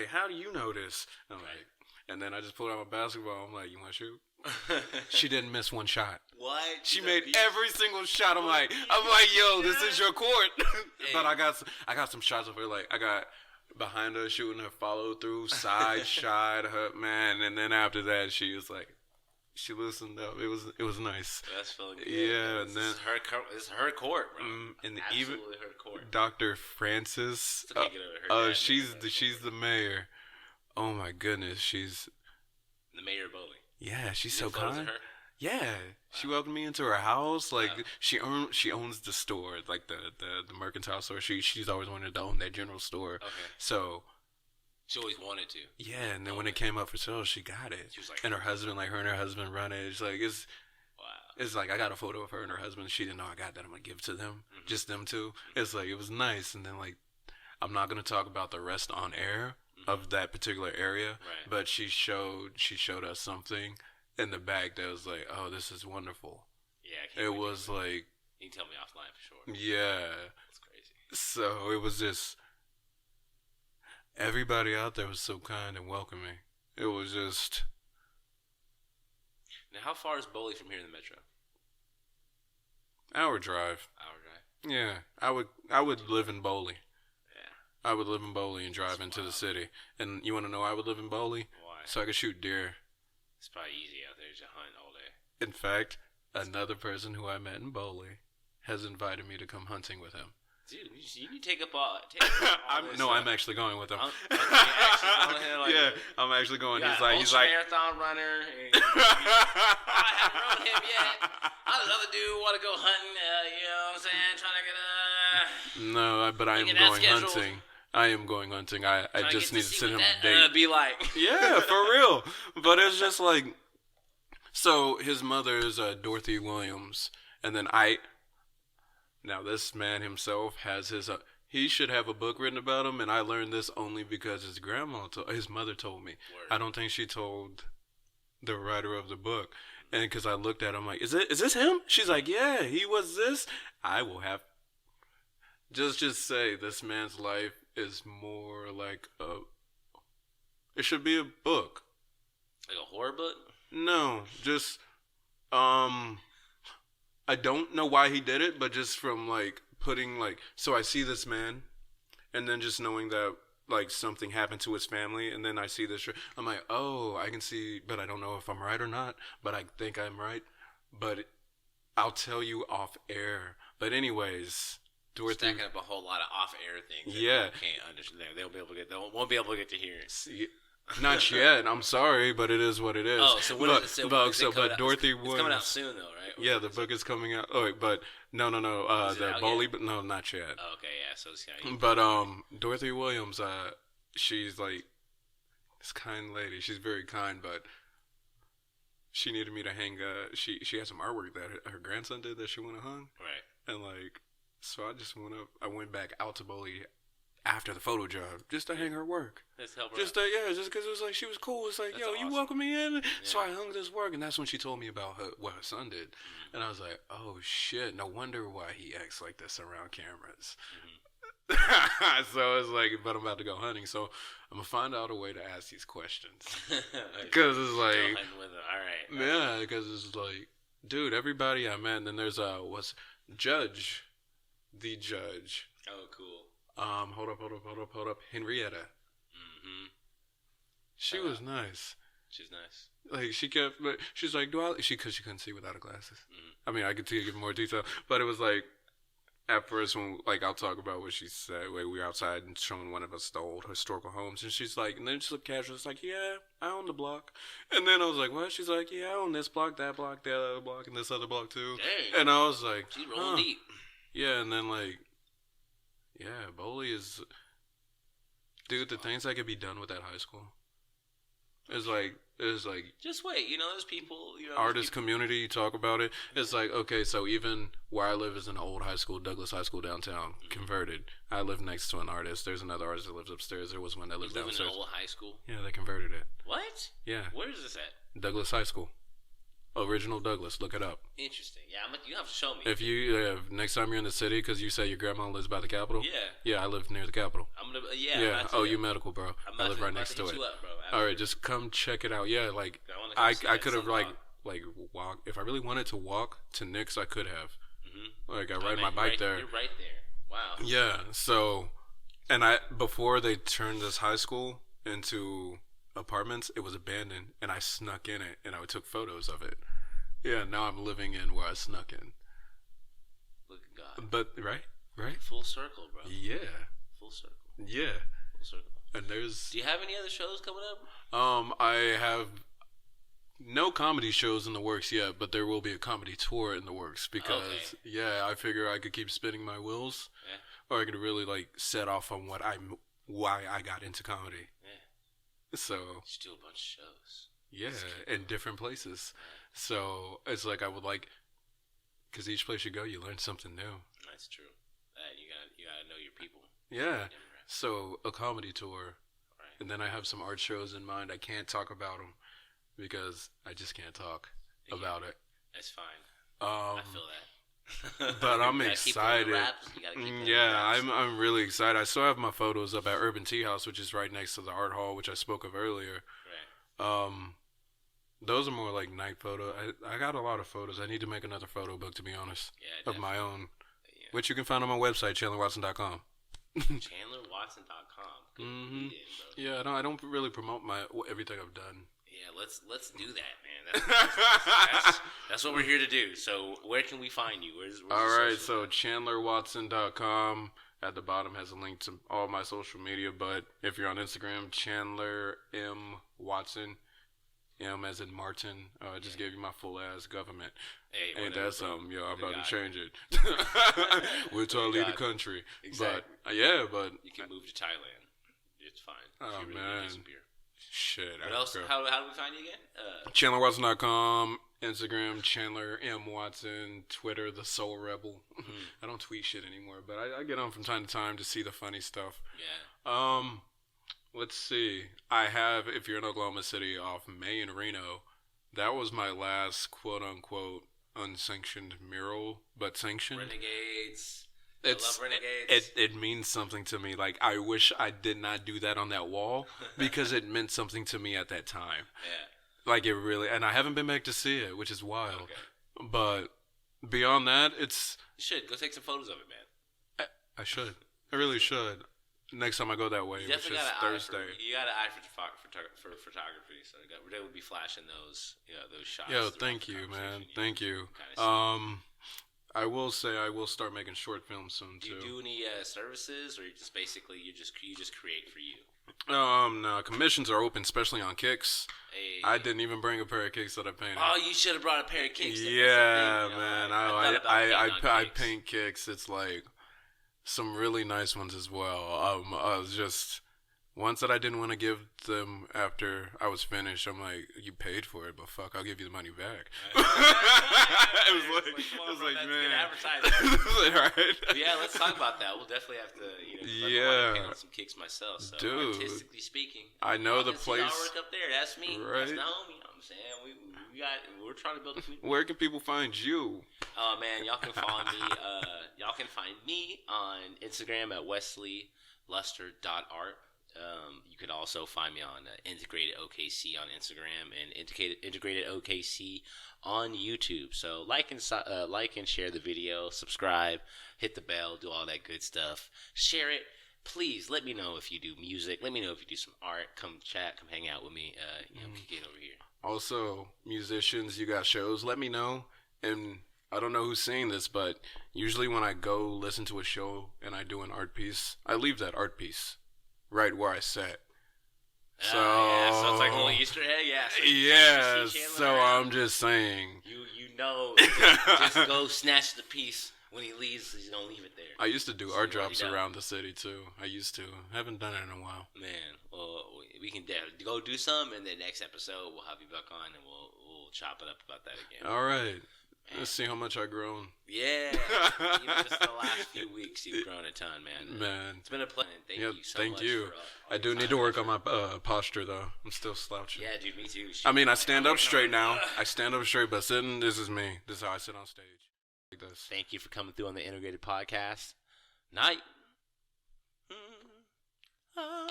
How do you know this? I'm like, and then I just pulled out my basketball. I'm like, you want to shoot? She didn't miss one shot. What? She made every single shot. I'm like, yo, this is your court. But I got some shots of her. I got behind her shooting her follow through, side shot, her man, and then after that she was she loosened up. It was nice. That's feeling good. Yeah, and then it's her court, bro. And absolutely her court. Dr. Francis. She's the mayor. Oh my goodness, she's the mayor of Boley. Yeah, she's so kind. Yeah, she welcomed me into her house. She owns the store, the mercantile store. She's always wanted to own that general store. Okay. So she always wanted to. Yeah, and then when it came up for sale, she got it. She was and her husband, her and her husband run it. It's wow. It's I got a photo of her and her husband. She didn't know I got that. I'm gonna give to them, just them two. It's it was nice. And then I'm not gonna talk about the rest on air of that particular area, right. But she showed us something in the bag that was oh, this is wonderful. Yeah, it was you can tell me offline for sure. Yeah, that's crazy. So it was just everybody out there was so kind and welcoming. It was just. Now, how far is Boley from here in the metro? Hour drive. Yeah, I would live in Boley. I would live in Boley and drive into the city. And you want to know I would live in Boley? Why? So I could shoot deer. It's probably easy out there to hunt all day. In fact, another person who I met in Boley has invited me to come hunting with him. Dude, you need to take up all I'm actually going with him. Yeah, I'm actually going. He's like marathon runner. I haven't rode him yet. Another dude want to go hunting. You know what I'm saying? Trying to get No, but I am going hunting. I am going hunting. I just need to sit him a date. Be like. Yeah, for real. But it's just so his mother is Dorothy Williams, and then Now this man himself has he should have a book written about him, and I learned this only because his mother told me. Word. I don't think she told the writer of the book. And because I looked at him like, is this him? She's like, yeah, he was this. I will have just say this man's life is more like it should be a book. Like a horror book? No, just I don't know why he did it, but just from like putting like, so I see this man, and then just knowing that like something happened to his family, and then I see this, I'm like, oh, I can see, but I don't know if I'm right or not, but I think I'm right, but I'll tell you off air. But anyways, Dorothy, stacking up a whole lot of off-air things. Yeah, can't understand. They won't be able to get to hear it. See, not yet. I'm sorry, but it is what it is. Oh, so when is it? But Dorothy Williams, it's coming out soon, though, right? Yeah, the book is coming out. Oh, but no. The Boley, but no, not yet. Oh, okay, yeah. So it's kind of. But Dorothy Williams, she's like this kind lady. She's very kind, but she needed me to hang. She had some artwork that her grandson did that she wanted hung. Right. And like, so I just went up. I went back out to Boley after the photo job just to hang her work. Let's help her. Just because it was like she was cool. It's like, that's yo, awesome. You welcome me in. Yeah. So I hung this work, and that's when she told me about what her son did, and I was like, oh shit, no wonder why he acts like this around cameras. So it's like, but I'm about to go hunting, so I'm gonna find out a way to ask these questions because it's like, all right, yeah, because it's like, dude, everybody I met, and then there's what's Judge, the judge. Oh, cool. Hold up. Henrietta. Mm-hmm. She was nice. She's nice. Like, she's like, because she couldn't see without her glasses. Mm-hmm. I mean, I could give more detail, but it was like, at first when, like, I'll talk about what she said, like, we were outside and showing one of us the old historical homes, and she's like, and then she looked casual, it's like, yeah, I own the block. And then I was like, what? She's like, yeah, I own this block, that other block, and this other block too. Dang. And I was like, she's rolling deep. Yeah, and then like, yeah, Boley is, dude, the things that could be done with that high school is like, just wait, there's people, artist community, you talk about it. It's like, okay, so even where I live is an old high school, Douglas High School downtown, converted. I live next to an artist. There's another artist that lives upstairs. There was one that lived downstairs. You live in an old high school? Yeah, they converted it. What? Yeah. Where is this at? Douglas High School. Original Douglas. Look it up. Interesting. Yeah, you have to show me. If you next time you're in the city, because you say your grandma lives by the Capitol. Yeah, I live near the Capitol. Yeah. Oh, you medical, bro. I live right next to it. Up, bro. All right, just come check it out. Yeah, like I could have like walked if I really wanted to walk to Nick's. I could have. Mm-hmm. Like I ride my bike there. You're right there. Wow. Yeah. So, and before they turned this high school into apartments, it was abandoned, and I snuck in it, and I took photos of it. Yeah, now I'm living in where I snuck in. Look at God. But right, full circle, bro. Yeah, full circle. Yeah, full circle. And there's. Do you have any other shows coming up? I have no comedy shows in the works yet, but there will be a comedy tour in the works because yeah, I figure I could keep spinning my wheels, or I could really like set off on why I got into comedy. So just do a bunch of shows. Yeah, in different places. Yeah. So it's like I would like, because each place you go, you learn something new. That's true. You gotta know your people. Yeah. So a comedy tour, and then I have some art shows in mind. I can't talk about them because I just can't talk about it. That's fine. I feel that. But I'm excited. Yeah, I'm really excited. I still have my photos up at Urban Tea House, which is right next to the art hall, which I spoke of earlier. Right. Those are more like night photo. I got a lot of photos. I need to make another photo book, to be honest, of my own, which you can find on my website, ChandlerWatson.com. ChandlerWatson.com. Mm-hmm. Yeah, I don't really promote everything I've done. Yeah, let's do that, man. That's what we're here to do. So where can we find you? Where's all right, so ChandlerWatson.com. At the bottom has a link to all my social media, but if you're on Instagram, Chandler M. Watson, M as in Martin. I just gave you my full ass government. Hey, ain't that something? Yo, I'm about to change it. We're trying to lead the country. Exactly. But you can move to Thailand. It's fine. Oh man. Shit. What else? How do we find you again? ChandlerWatson.com, Instagram, Chandler M. Watson, Twitter, The Soul Rebel. Mm-hmm. I don't tweet shit anymore, but I get on from time to time to see the funny stuff. Yeah. Let's see. I have, if you're in Oklahoma City, off May and Reno, that was my last quote unquote unsanctioned mural, but sanctioned. Renegades. I It's love Renegades. it means something to me. Like I wish I did not do that on that wall because it meant something to me at that time. Yeah. Like it really, and I haven't been back to see it, which is wild. Okay. But beyond that, it's You should go take some photos of it, man. I should. I really should. Next time I go that way, You which is Thursday. You got an eye for photography, so they would be flashing those, those shots. Yo, thank you, man. Thank you. I will say I will start making short films soon too. Do you do any services, or you just basically you just create for you? No, commissions are open, especially on kicks. Hey. I didn't even bring a pair of kicks that I painted. Oh, you should have brought a pair of kicks. Yeah, man. I kicks. paint kicks. It's like some really nice ones as well. I was just ones that I didn't want to give them after I was finished. I'm like, you paid for it, but fuck, I'll give you the money back. It was like, man, advertising. Right? Yeah, let's talk about that. We'll definitely have to, I want to paint on some kicks myself. So, dude, artistically speaking, I know the place. Artwork up there. That's me. Right? That's the homie. You know what I'm saying? We're trying to build a community. Where can people find you? Oh man, y'all can follow me. Y'all can find me on Instagram at wesleyluster.art. You can also find me on Integrated OKC on Instagram and Integrated OKC on YouTube. So like and share the video, subscribe, hit the bell, do all that good stuff. Share it. Please let me know if you do music. Let me know if you do some art. Come chat. Come hang out with me. Kick it over here. Also, musicians, you got shows. Let me know. And I don't know who's saying this, but usually when I go listen to a show and I do an art piece, I leave that art piece right where I sat. So yeah, so it's like a little Easter egg, yeah. So yeah, so I'm just saying. Just go snatch the piece when he leaves. He's gonna leave it there. I used to do art drops around the city too. I used to. Haven't done it in a while. Man, well, we can go do some, and then next episode we'll have you back on, and we'll chop it up about that again. All right. Let's see how much I've grown. Yeah. Even just in the last few weeks, you've grown a ton, man. Man. It's been a pleasure. Thank you so much. Thank you. I do need to work on my posture, though. I'm still slouching. Yeah, dude, me too. I mean, I stand up straight now. I stand up straight, but sitting, this is me. This is how I sit on stage. Like this. Thank you for coming through on the Integrated Podcast. Night. Oh,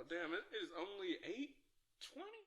damn. It is only 8:20?